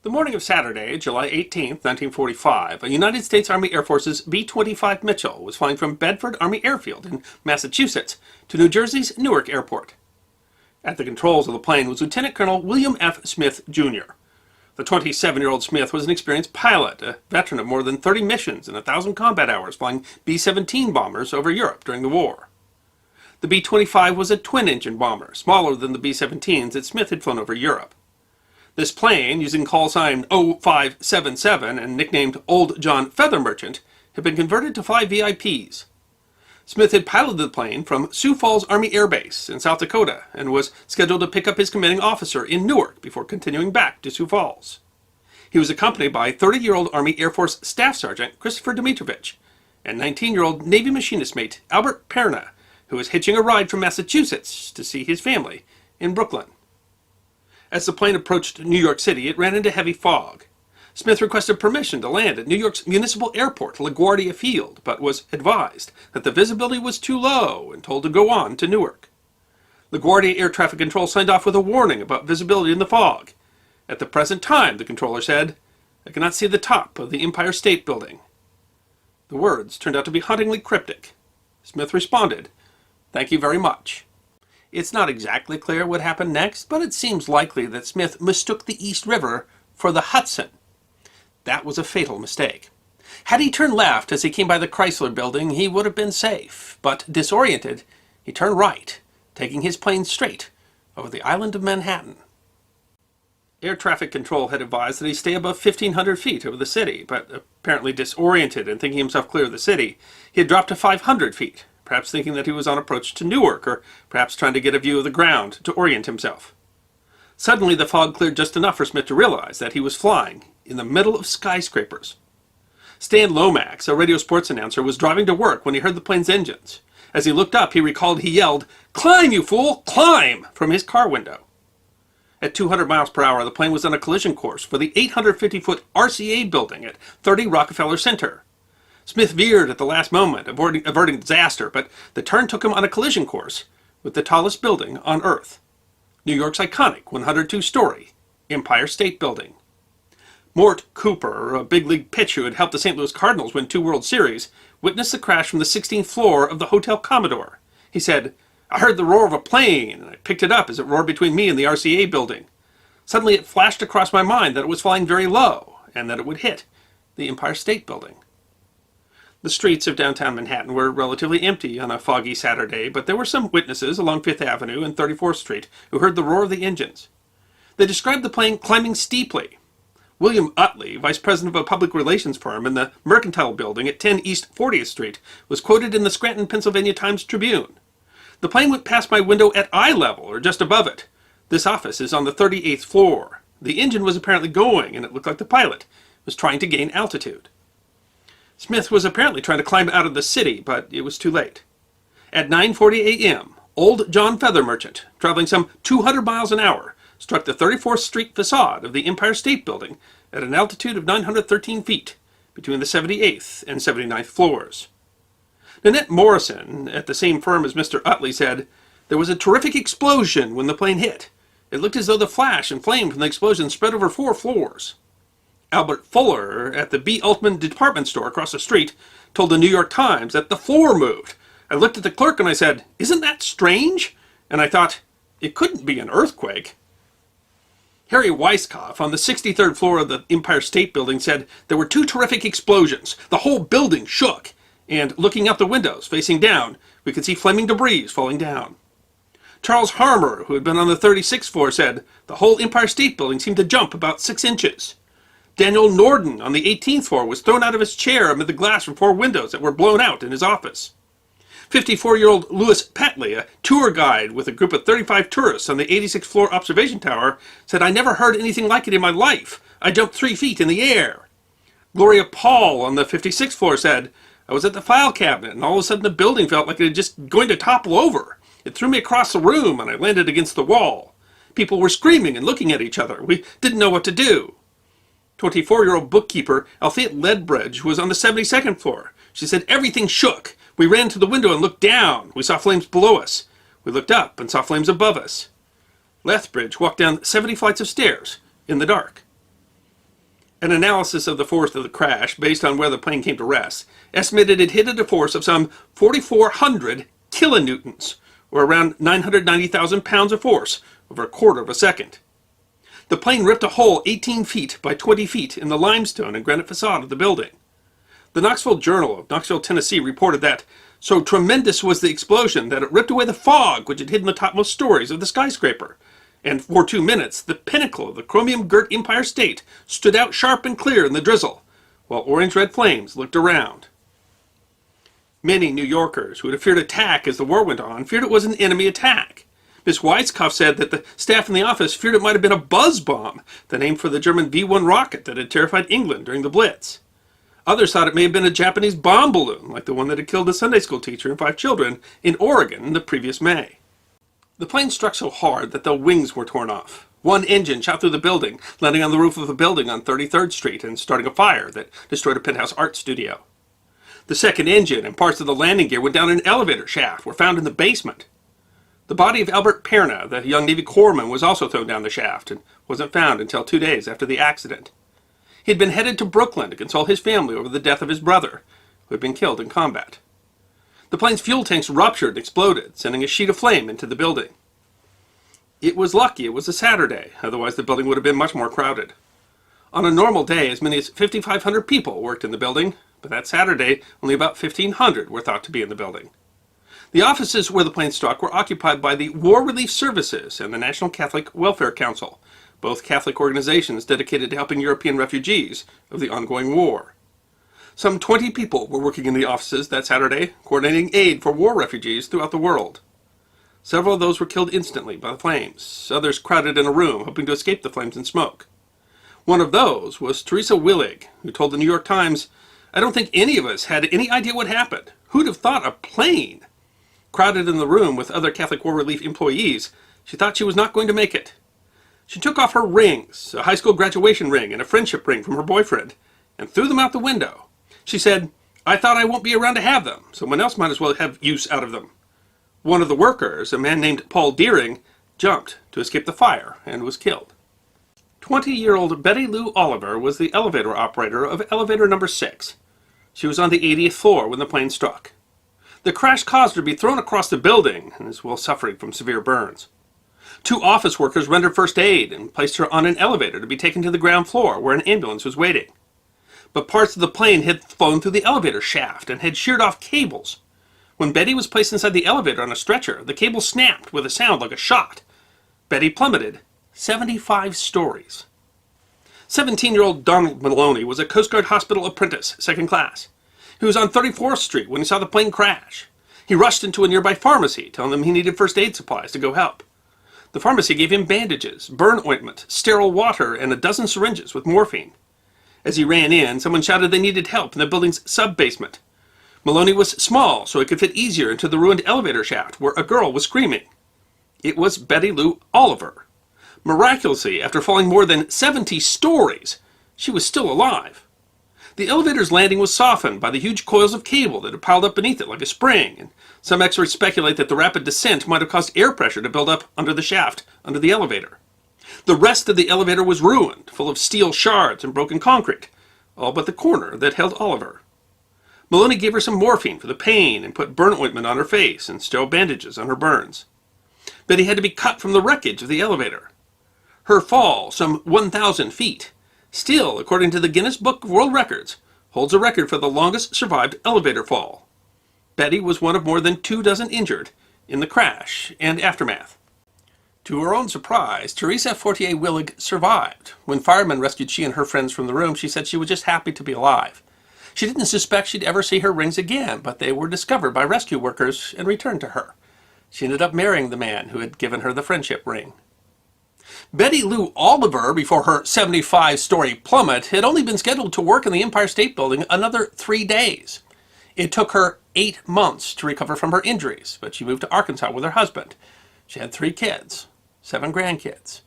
The morning of Saturday, July 18, 1945, a United States Army Air Force's B-25 Mitchell was flying from Bedford Army Airfield in Massachusetts to New Jersey's Newark Airport. At the controls of the plane was Lieutenant Colonel William F. Smith, Jr. The 27-year-old Smith was an experienced pilot, a veteran of more than 30 missions and 1,000 combat hours flying B-17 bombers over Europe during the war. The B-25 was a twin-engine bomber, smaller than the B-17s that Smith had flown over Europe. This plane, using call sign 0577 and nicknamed Old John Feather Merchant, had been converted to fly VIPs. Smith had piloted the plane from Sioux Falls Army Air Base in South Dakota and was scheduled to pick up his commanding officer in Newark before continuing back to Sioux Falls. He was accompanied by 30-year-old Army Air Force Staff Sergeant Christopher Dimitrovich and 19-year-old Navy machinist mate Albert Perna, who was hitching a ride from Massachusetts to see his family in Brooklyn. As the plane approached New York City, it ran into heavy fog. Smith requested permission to land at New York's municipal airport, LaGuardia Field, but was advised that the visibility was too low and told to go on to Newark. LaGuardia Air Traffic Control signed off with a warning about visibility in the fog. At the present time, the controller said, I cannot see the top of the Empire State Building." The words turned out to be hauntingly cryptic. Smith responded, "Thank you very much." It's not exactly clear what happened next, but it seems likely that Smith mistook the East River for the Hudson. That was a fatal mistake. Had he turned left as he came by the Chrysler Building, he would have been safe, but disoriented, he turned right, taking his plane straight over the island of Manhattan. Air traffic control had advised that he stay above 1,500 feet over the city, but apparently disoriented and thinking himself clear of the city, he had dropped to 500 feet, perhaps thinking that he was on approach to Newark, or perhaps trying to get a view of the ground to orient himself. Suddenly the fog cleared just enough for Smith to realize that he was flying in the middle of skyscrapers. Stan Lomax, a radio sports announcer, was driving to work when he heard the plane's engines. As he looked up, he recalled he yelled, "Climb, you fool! Climb!" from his car window. At 200 miles per hour, the plane was on a collision course for the 850-foot RCA building at 30 Rockefeller Center. Smith veered at the last moment, averting disaster, but the turn took him on a collision course with the tallest building on Earth, New York's iconic 102-story Empire State Building. Mort Cooper, a big league pitcher who had helped the St. Louis Cardinals win 2 World Series, witnessed the crash from the 16th floor of the Hotel Commodore. He said, "I heard the roar of a plane, and I picked it up as it roared between me and the RCA building. Suddenly it flashed across my mind that it was flying very low, and that it would hit the Empire State Building." The streets of downtown Manhattan were relatively empty on a foggy Saturday, but there were some witnesses along 5th Avenue and 34th Street who heard the roar of the engines. They described the plane climbing steeply. William Utley, vice president of a public relations firm in the Mercantile Building at 10 East 40th Street, was quoted in the Scranton, Pennsylvania Times-Tribune. "The plane went past my window at eye level, or just above it. This office is on the 38th floor. The engine was apparently going, and it looked like the pilot was trying to gain altitude." Smith was apparently trying to climb out of the city, but it was too late. At 9:40 a.m., old John Feather Merchant, traveling some 200 miles an hour, struck the 34th Street facade of the Empire State Building at an altitude of 913 feet, between the 78th and 79th floors. Nanette Morrison, at the same firm as Mr. Utley, said, "There was a terrific explosion when the plane hit. It looked as though the flash and flame from the explosion spread over 4 floors. Albert Fuller, at the B. Altman department store across the street, told the New York Times that the floor moved. I looked at the clerk and I said, 'Isn't that strange?' And I thought, it couldn't be an earthquake." Harry Weisskopf, on the 63rd floor of the Empire State Building, said, "There were 2 terrific explosions. The whole building shook. And looking out the windows, facing down, we could see flaming debris falling down." Charles Harmer, who had been on the 36th floor, said, "The whole Empire State Building seemed to jump about 6 inches. Daniel Norden, on the 18th floor, was thrown out of his chair amid the glass from 4 windows that were blown out in his office. 54-year-old Louis Petley, a tour guide with a group of 35 tourists on the 86th floor observation tower, said, "I never heard anything like it in my life. I jumped 3 feet in the air." Gloria Paul, on the 56th floor, said, "I was at the file cabinet, and all of a sudden the building felt like it was just going to topple over. It threw me across the room, and I landed against the wall. People were screaming and looking at each other. We didn't know what to do." 24-year-old bookkeeper Althea Ledbridge was on the 72nd floor. She said, "Everything shook. We ran to the window and looked down. We saw flames below us. We looked up and saw flames above us." Lethbridge walked down 70 flights of stairs in the dark. An analysis of the force of the crash, based on where the plane came to rest, estimated it hit at a force of some 4,400 kilonewtons, or around 990,000 pounds of force, over a quarter of a second. The plane ripped a hole 18 feet by 20 feet in the limestone and granite facade of the building. The Knoxville Journal of Knoxville, Tennessee reported that, "So tremendous was the explosion that it ripped away the fog which had hidden the topmost stories of the skyscraper, and for 2 minutes the pinnacle of the chromium-girt Empire State stood out sharp and clear in the drizzle, while orange-red flames looked around." Many New Yorkers who had feared attack as the war went on feared it was an enemy attack. Miss Weisskopf said that the staff in the office feared it might have been a buzz bomb, the name for the German V-1 rocket that had terrified England during the Blitz. Others thought it may have been a Japanese bomb balloon, like the one that had killed a Sunday school teacher and 5 children in Oregon the previous May. The plane struck so hard that the wings were torn off. One engine shot through the building, landing on the roof of a building on 33rd Street and starting a fire that destroyed a penthouse art studio. The second engine and parts of the landing gear went down an elevator shaft, were found in the basement. The body of Albert Perna, the young Navy corpsman, was also thrown down the shaft and wasn't found until 2 days after the accident. He had been headed to Brooklyn to console his family over the death of his brother, who had been killed in combat. The plane's fuel tanks ruptured and exploded, sending a sheet of flame into the building. It was lucky it was a Saturday, otherwise the building would have been much more crowded. On a normal day, as many as 5,500 people worked in the building, but that Saturday, only about 1,500 were thought to be in the building. The offices where the plane struck were occupied by the War Relief Services and the National Catholic Welfare Council, both Catholic organizations dedicated to helping European refugees of the ongoing war. Some 20 people were working in the offices that Saturday, coordinating aid for war refugees throughout the world. Several of those were killed instantly by the flames. Others crowded in a room, hoping to escape the flames and smoke. One of those was Teresa Willig, who told the New York Times, "I don't think any of us had any idea what happened. Who'd have thought a plane?" Crowded in the room with other Catholic War Relief employees, she thought she was not going to make it. She took off her rings, a high school graduation ring and a friendship ring from her boyfriend, and threw them out the window. She said, "I thought I won't be around to have them. Someone else might as well have use out of them." One of the workers, a man named Paul Deering, jumped to escape the fire and was killed. 20-year-old Betty Lou Oliver was the elevator operator of elevator number 6. She was on the 80th floor when the plane struck. The crash caused her to be thrown across the building and is well suffering from severe burns. 2 office workers rendered first aid and placed her on an elevator to be taken to the ground floor where an ambulance was waiting. But parts of the plane had flown through the elevator shaft and had sheared off cables. When Betty was placed inside the elevator on a stretcher, the cable snapped with a sound like a shot. Betty plummeted 75 stories. 17-year-old Donald Maloney was a Coast Guard hospital apprentice, second class. He was on 34th Street when he saw the plane crash. He rushed into a nearby pharmacy, telling them he needed first aid supplies to go help. The pharmacy gave him bandages, burn ointment, sterile water, and a dozen syringes with morphine. As he ran in, someone shouted they needed help in the building's sub-basement. Maloney was small, so he could fit easier into the ruined elevator shaft where a girl was screaming. It was Betty Lou Oliver. Miraculously, after falling more than 70 stories, she was still alive. The elevator's landing was softened by the huge coils of cable that had piled up beneath it like a spring, and some experts speculate that the rapid descent might have caused air pressure to build up under the shaft under the elevator. The rest of the elevator was ruined, full of steel shards and broken concrete, all but the corner that held Oliver. Maloney gave her some morphine for the pain and put burn ointment on her face and sterile bandages on her burns. Betty had to be cut from the wreckage of the elevator. Her fall, some 1,000 feet, still, according to the Guinness Book of World Records, holds a record for the longest survived elevator fall. Betty was one of more than 24 injured in the crash and aftermath. To her own surprise, Teresa Fortier Willig survived. When firemen rescued she and her friends from the room, she said she was just happy to be alive. She didn't suspect she'd ever see her rings again, but they were discovered by rescue workers and returned to her. She ended up marrying the man who had given her the friendship ring. Betty Lou Oliver, before her 75-story plummet, had only been scheduled to work in the Empire State Building another 3 days. It took her 8 months to recover from her injuries, but she moved to Arkansas with her husband. She had 3 kids, 7 grandkids.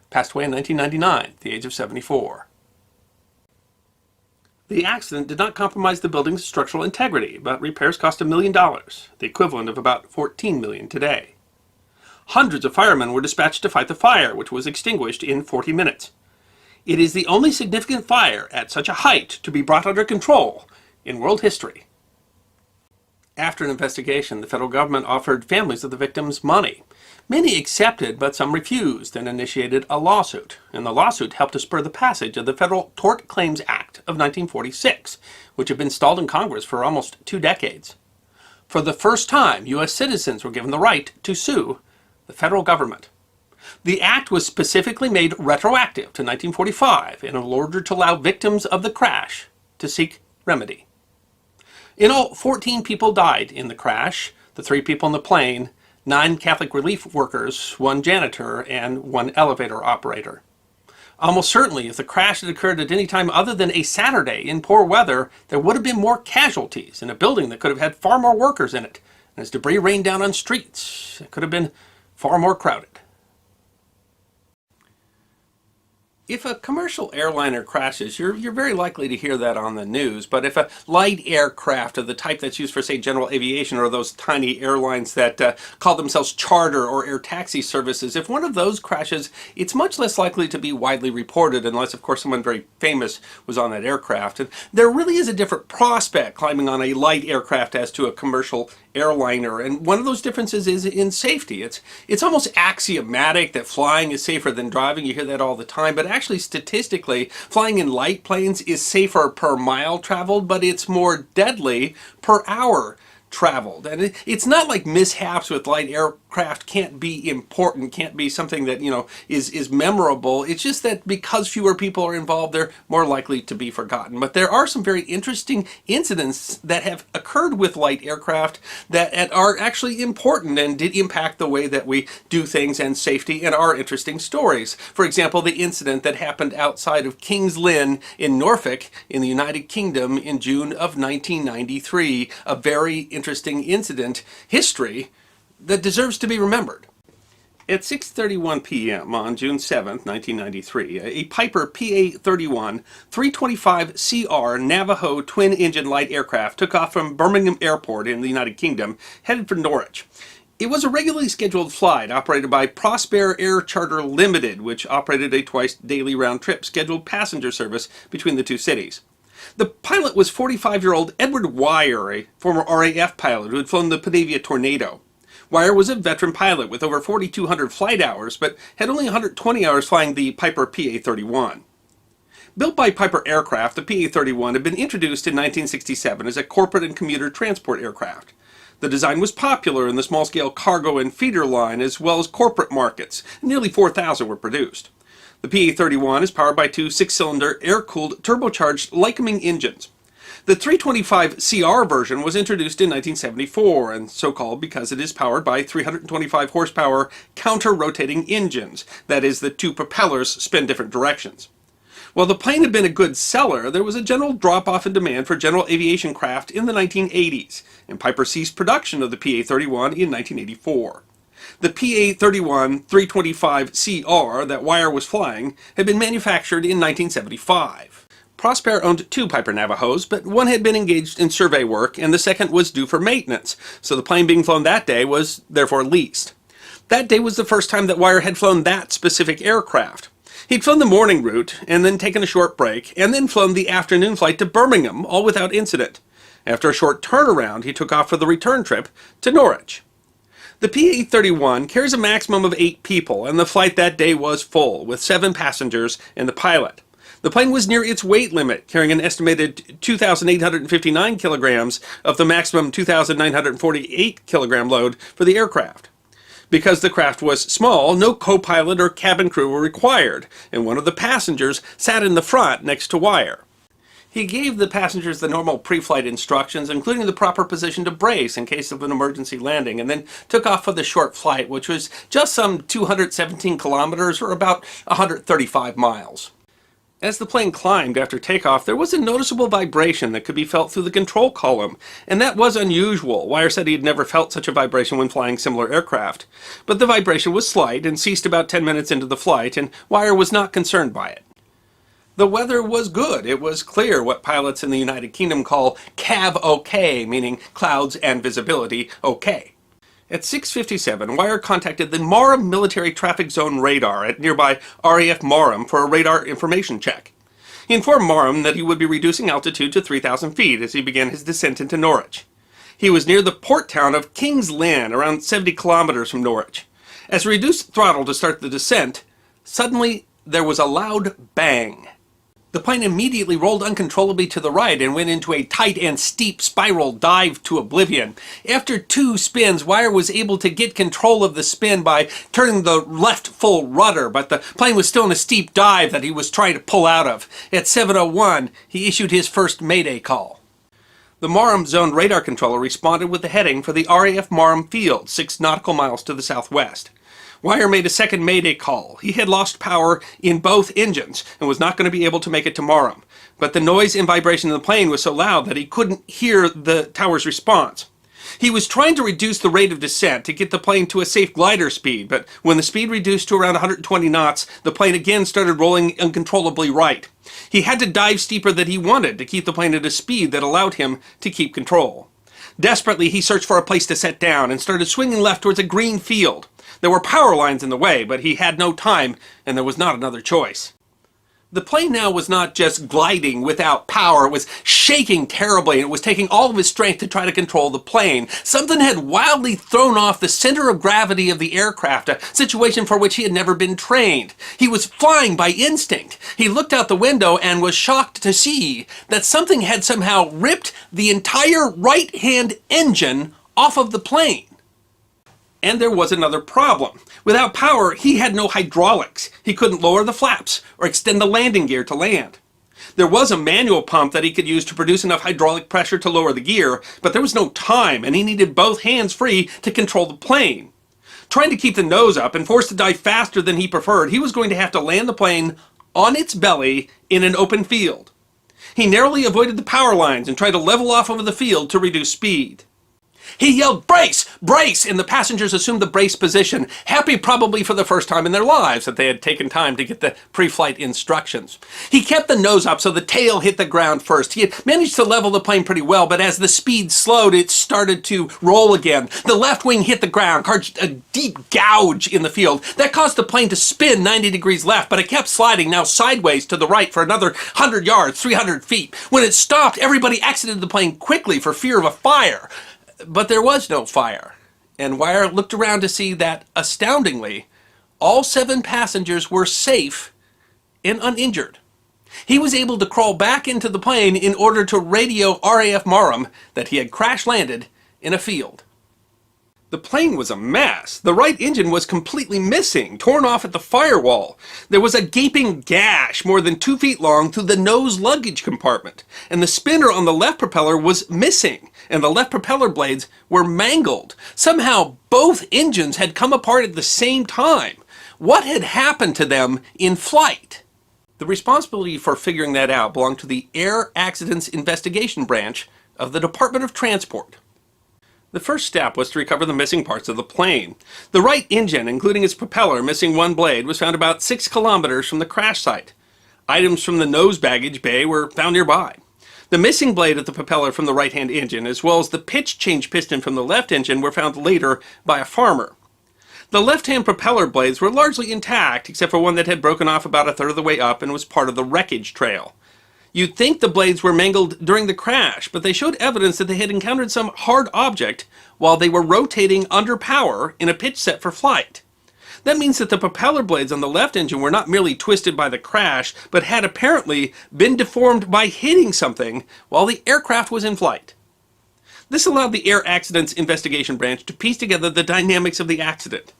Passed away in 1999 at the age of 74. The accident did not compromise the building's structural integrity, but repairs cost $1 million, the equivalent of about $14 million today. Hundreds of firemen were dispatched to fight the fire, which was extinguished in 40 minutes. It is the only significant fire at such a height to be brought under control in world history. After an investigation, the federal government offered families of the victims money. Many accepted, but some refused and initiated a lawsuit. And the lawsuit helped to spur the passage of the Federal Tort Claims Act of 1946, which had been stalled in Congress for almost 2 decades. For the first time, U.S. citizens were given the right to sue the federal government. The act was specifically made retroactive to 1945 in order to allow victims of the crash to seek remedy. In all, 14 people died in the crash, the 3 people in the plane, 9 Catholic relief workers, 1 janitor, and 1 elevator operator. Almost certainly, if the crash had occurred at any time other than a Saturday in poor weather, there would have been more casualties in a building that could have had far more workers in it. And as debris rained down on streets, it could have been far more crowded. If a commercial airliner crashes, you're very likely to hear that on the news. But if a light aircraft of the type that's used for, say, general aviation, or those tiny airlines that call themselves charter or air taxi services, if one of those crashes, it's much less likely to be widely reported, unless, of course, someone very famous was on that aircraft. And there really is a different prospect climbing on a light aircraft as to a commercial airliner, and one of those differences is in safety. It's almost axiomatic that flying is safer than driving. You hear that all the time, but actually statistically, flying in light planes is safer per mile traveled, but it's more deadly per hour traveled. And it's not like mishaps with light aircraft can't be important, can't be something that, is memorable. It's just that because fewer people are involved, they're more likely to be forgotten. But there are some very interesting incidents that have occurred with light aircraft that are actually important and did impact the way that we do things and safety, and are interesting stories. For example, the incident that happened outside of King's Lynn in Norfolk in the United Kingdom in June of 1993, a very interesting incident history that deserves to be remembered. At 6:31 p.m. on June 7th, 1993, a Piper PA-31 325CR Navajo twin-engine light aircraft took off from Birmingham Airport in the United Kingdom, headed for Norwich. It was a regularly scheduled flight operated by Prosper Air Charter Limited, which operated a twice-daily round-trip scheduled passenger service between the two cities. The pilot was 45-year-old Edward Wire, a former RAF pilot who had flown the Panavia Tornado. Wire was a veteran pilot with over 4,200 flight hours, but had only 120 hours flying the Piper PA-31. Built by Piper Aircraft, the PA-31 had been introduced in 1967 as a corporate and commuter transport aircraft. The design was popular in the small-scale cargo and feeder line, as well as corporate markets. Nearly 4,000 were produced. The PA-31 is powered by two 6-cylinder, air-cooled, turbocharged Lycoming engines. The 325CR version was introduced in 1974, and so called because it is powered by 325 horsepower counter-rotating engines. That is, the two propellers spin different directions. While the plane had been a good seller, there was a general drop-off in demand for general aviation craft in the 1980s, and Piper ceased production of the PA-31 in 1984. The PA-31 325CR that Wire was flying had been manufactured in 1975. Prosper owned two Piper Navajos, but one had been engaged in survey work and the second was due for maintenance, so the plane being flown that day was therefore leased. That day was the first time that Wire had flown that specific aircraft. He'd flown the morning route and then taken a short break and then flown the afternoon flight to Birmingham, all without incident. After a short turnaround, he took off for the return trip to Norwich. The PA-31 carries a maximum of 8 people, and the flight that day was full, with 7 passengers and the pilot. The plane was near its weight limit, carrying an estimated 2,859 kilograms of the maximum 2,948 kilogram load for the aircraft. Because the craft was small, no co-pilot or cabin crew were required, and one of the passengers sat in the front next to Wire. He gave the passengers the normal pre-flight instructions, including the proper position to brace in case of an emergency landing, and then took off for the short flight, which was just some 217 kilometers, or about 135 miles. As the plane climbed after takeoff, there was a noticeable vibration that could be felt through the control column, and that was unusual. Wire said he had never felt such a vibration when flying similar aircraft. But the vibration was slight and ceased about 10 minutes into the flight, and Wire was not concerned by it. The weather was good. It was clear, what pilots in the United Kingdom call CAV OK, meaning clouds and visibility OK. At 6:57, Wire contacted the Marham Military Traffic Zone radar at nearby RAF Marham for a radar information check. He informed Marham that he would be reducing altitude to 3,000 feet as he began his descent into Norwich. He was near the port town of King's Lynn, around 70 kilometers from Norwich. As he reduced throttle to start the descent, suddenly there was a loud bang. The plane immediately rolled uncontrollably to the right and went into a tight and steep spiral dive to oblivion. After 2 spins, Wire was able to get control of the spin by turning the left full rudder, but the plane was still in a steep dive that he was trying to pull out of. At 7:01, he issued his first Mayday call. The Marham Zone radar controller responded with the heading for the RAF Marham Field, 6 nautical miles to the southwest. Wire made a second Mayday call. He had lost power in both engines and was not going to be able to make it to Marham. But the noise and vibration in the plane was so loud that he couldn't hear the tower's response. He was trying to reduce the rate of descent to get the plane to a safe glider speed, but when the speed reduced to around 120 knots, the plane again started rolling uncontrollably right. He had to dive steeper than he wanted to keep the plane at a speed that allowed him to keep control. Desperately, he searched for a place to set down and started swinging left towards a green field. There were power lines in the way, but he had no time, and there was not another choice. The plane now was not just gliding without power, it was shaking terribly, and it was taking all of his strength to try to control the plane. Something had wildly thrown off the center of gravity of the aircraft, a situation for which he had never been trained. He was flying by instinct. He looked out the window and was shocked to see that something had somehow ripped the entire right-hand engine off of the plane. And there was another problem. Without power, he had no hydraulics. He couldn't lower the flaps or extend the landing gear to land. There was a manual pump that he could use to produce enough hydraulic pressure to lower the gear, but there was no time, and he needed both hands free to control the plane. Trying to keep the nose up and forced to dive faster than he preferred, he was going to have to land the plane on its belly in an open field. He narrowly avoided the power lines and tried to level off over the field to reduce speed. He yelled, "Brace! Brace!" and the passengers assumed the brace position, happy probably for the first time in their lives that they had taken time to get the pre-flight instructions. He kept the nose up so the tail hit the ground first. He had managed to level the plane pretty well, but as the speed slowed, it started to roll again. The left wing hit the ground, caused a deep gouge in the field. That caused the plane to spin 90 degrees left, but it kept sliding now sideways to the right for another 100 yards, 300 feet. When it stopped, everybody exited the plane quickly for fear of a fire. But there was no fire, and Wire looked around to see that, astoundingly, all 7 passengers were safe and uninjured. He was able to crawl back into the plane in order to radio RAF Marham that he had crash-landed in a field. The plane was a mess. The right engine was completely missing, torn off at the firewall. There was a gaping gash more than 2 feet long through the nose luggage compartment, and the spinner on the left propeller was missing, and the left propeller blades were mangled. Somehow both engines had come apart at the same time. What had happened to them in flight? The responsibility for figuring that out belonged to the Air Accidents Investigation Branch of the Department of Transport. The first step was to recover the missing parts of the plane. The right engine, including its propeller, missing 1 blade, was found about 6 kilometers from the crash site. Items from the nose baggage bay were found nearby. The missing blade of the propeller from the right-hand engine, as well as the pitch change piston from the left engine, were found later by a farmer. The left-hand propeller blades were largely intact, except for one that had broken off about a third of the way up and was part of the wreckage trail. You'd think the blades were mangled during the crash, but they showed evidence that they had encountered some hard object while they were rotating under power in a pitch set for flight. That means that the propeller blades on the left engine were not merely twisted by the crash, but had apparently been deformed by hitting something while the aircraft was in flight. This allowed the Air Accidents Investigation Branch to piece together the dynamics of the accident.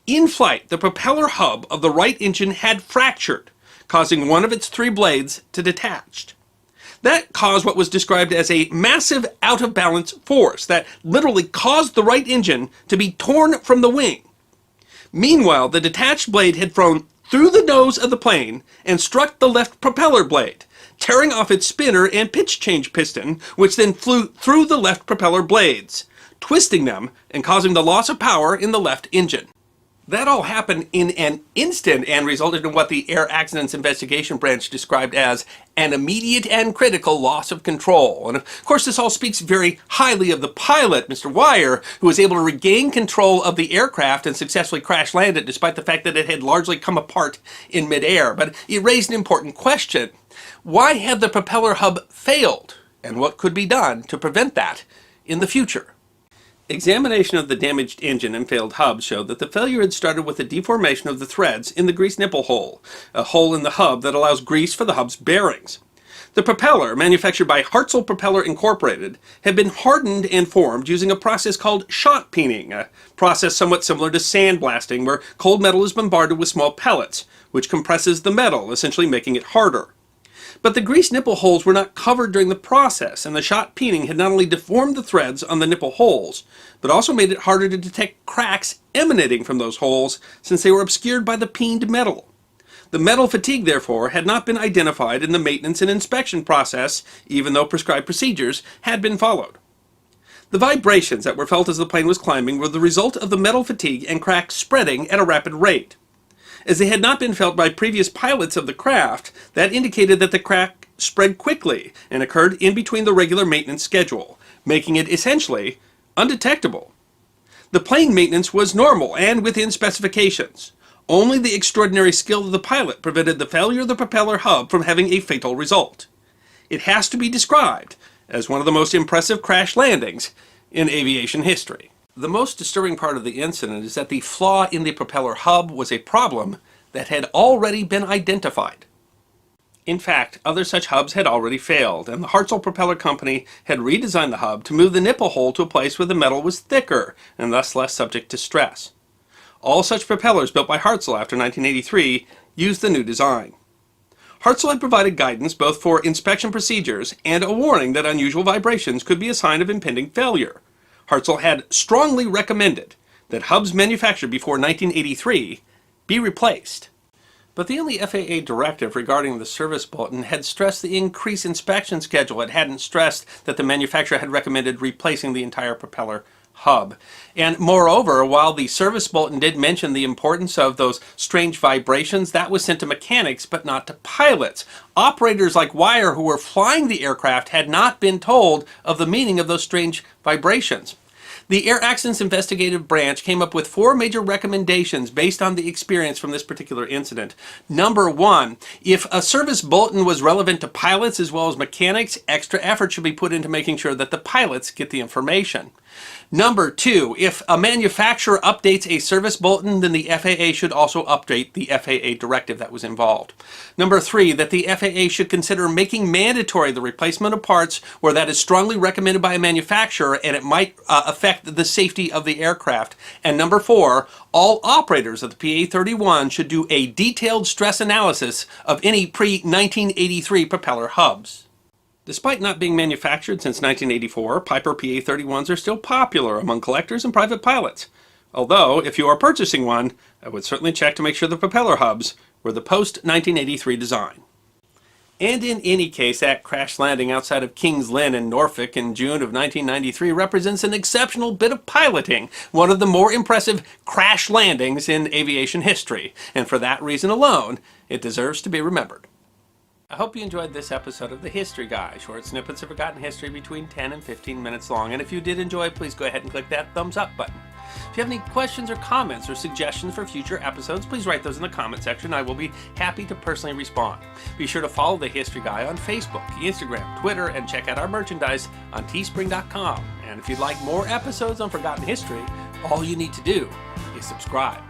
In flight, the propeller hub of the right engine had fractured, causing one of its 3 blades to detach. That caused what was described as a massive out-of-balance force that literally caused the right engine to be torn from the wing. Meanwhile, the detached blade had flown through the nose of the plane and struck the left propeller blade, tearing off its spinner and pitch change piston, which then flew through the left propeller blades, twisting them and causing the loss of power in the left engine. That all happened in an instant and resulted in what the Air Accidents Investigation Branch described as an immediate and critical loss of control. And of course, this all speaks very highly of the pilot, Mr. Wire, who was able to regain control of the aircraft and successfully crash land it, despite the fact that it had largely come apart in midair. But it raised an important question. Why had the propeller hub failed? And what could be done to prevent that in the future? Examination of the damaged engine and failed hub showed that the failure had started with the deformation of the threads in the grease nipple hole, a hole in the hub that allows grease for the hub's bearings. The propeller, manufactured by Hartzell Propeller Incorporated, had been hardened and formed using a process called shot peening, a process somewhat similar to sandblasting, where cold metal is bombarded with small pellets, which compresses the metal, essentially making it harder. But the grease nipple holes were not covered during the process, and the shot peening had not only deformed the threads on the nipple holes, but also made it harder to detect cracks emanating from those holes since they were obscured by the peened metal. The metal fatigue, therefore, had not been identified in the maintenance and inspection process, even though prescribed procedures had been followed. The vibrations that were felt as the plane was climbing were the result of the metal fatigue and cracks spreading at a rapid rate. As they had not been felt by previous pilots of the craft, that indicated that the crack spread quickly and occurred in between the regular maintenance schedule, making it essentially undetectable. The plane maintenance was normal and within specifications. Only the extraordinary skill of the pilot prevented the failure of the propeller hub from having a fatal result. It has to be described as one of the most impressive crash landings in aviation history. The most disturbing part of the incident is that the flaw in the propeller hub was a problem that had already been identified. In fact, other such hubs had already failed, and the Hartzell Propeller Company had redesigned the hub to move the nipple hole to a place where the metal was thicker and thus less subject to stress. All such propellers built by Hartzell after 1983 used the new design. Hartzell had provided guidance both for inspection procedures and a warning that unusual vibrations could be a sign of impending failure. Hartzell had strongly recommended that hubs manufactured before 1983 be replaced. But the only FAA directive regarding the service bulletin had stressed the increased inspection schedule. It hadn't stressed that the manufacturer had recommended replacing the entire propeller hub. And moreover, while the service bulletin did mention the importance of those strange vibrations, that was sent to mechanics but not to pilots. Operators like Wire who were flying the aircraft had not been told of the meaning of those strange vibrations. The Air Accidents Investigative Branch came up with 4 major recommendations based on the experience from this particular incident. Number 1, if a service bulletin was relevant to pilots as well as mechanics, extra effort should be put into making sure that the pilots get the information. Number 2, if a manufacturer updates a service bulletin, then the FAA should also update the FAA directive that was involved. Number 3, that the FAA should consider making mandatory the replacement of parts where that is strongly recommended by a manufacturer and it might affect the safety of the aircraft. And number 4, all operators of the PA-31 should do a detailed stress analysis of any pre-1983 propeller hubs. Despite not being manufactured since 1984, Piper PA-31s are still popular among collectors and private pilots. Although, if you are purchasing one, I would certainly check to make sure the propeller hubs were the post-1983 design. And in any case, that crash landing outside of King's Lynn in Norfolk in June of 1993 represents an exceptional bit of piloting, one of the more impressive crash landings in aviation history, and for that reason alone, it deserves to be remembered. I hope you enjoyed this episode of The History Guy, short snippets of forgotten history between 10 and 15 minutes long. And if you did enjoy, please go ahead and click that thumbs up button. If you have any questions or comments or suggestions for future episodes, please write those in the comment section. I will be happy to personally respond. Be sure to follow The History Guy on Facebook, Instagram, Twitter, and check out our merchandise on teespring.com. And if you'd like more episodes on forgotten history, all you need to do is subscribe.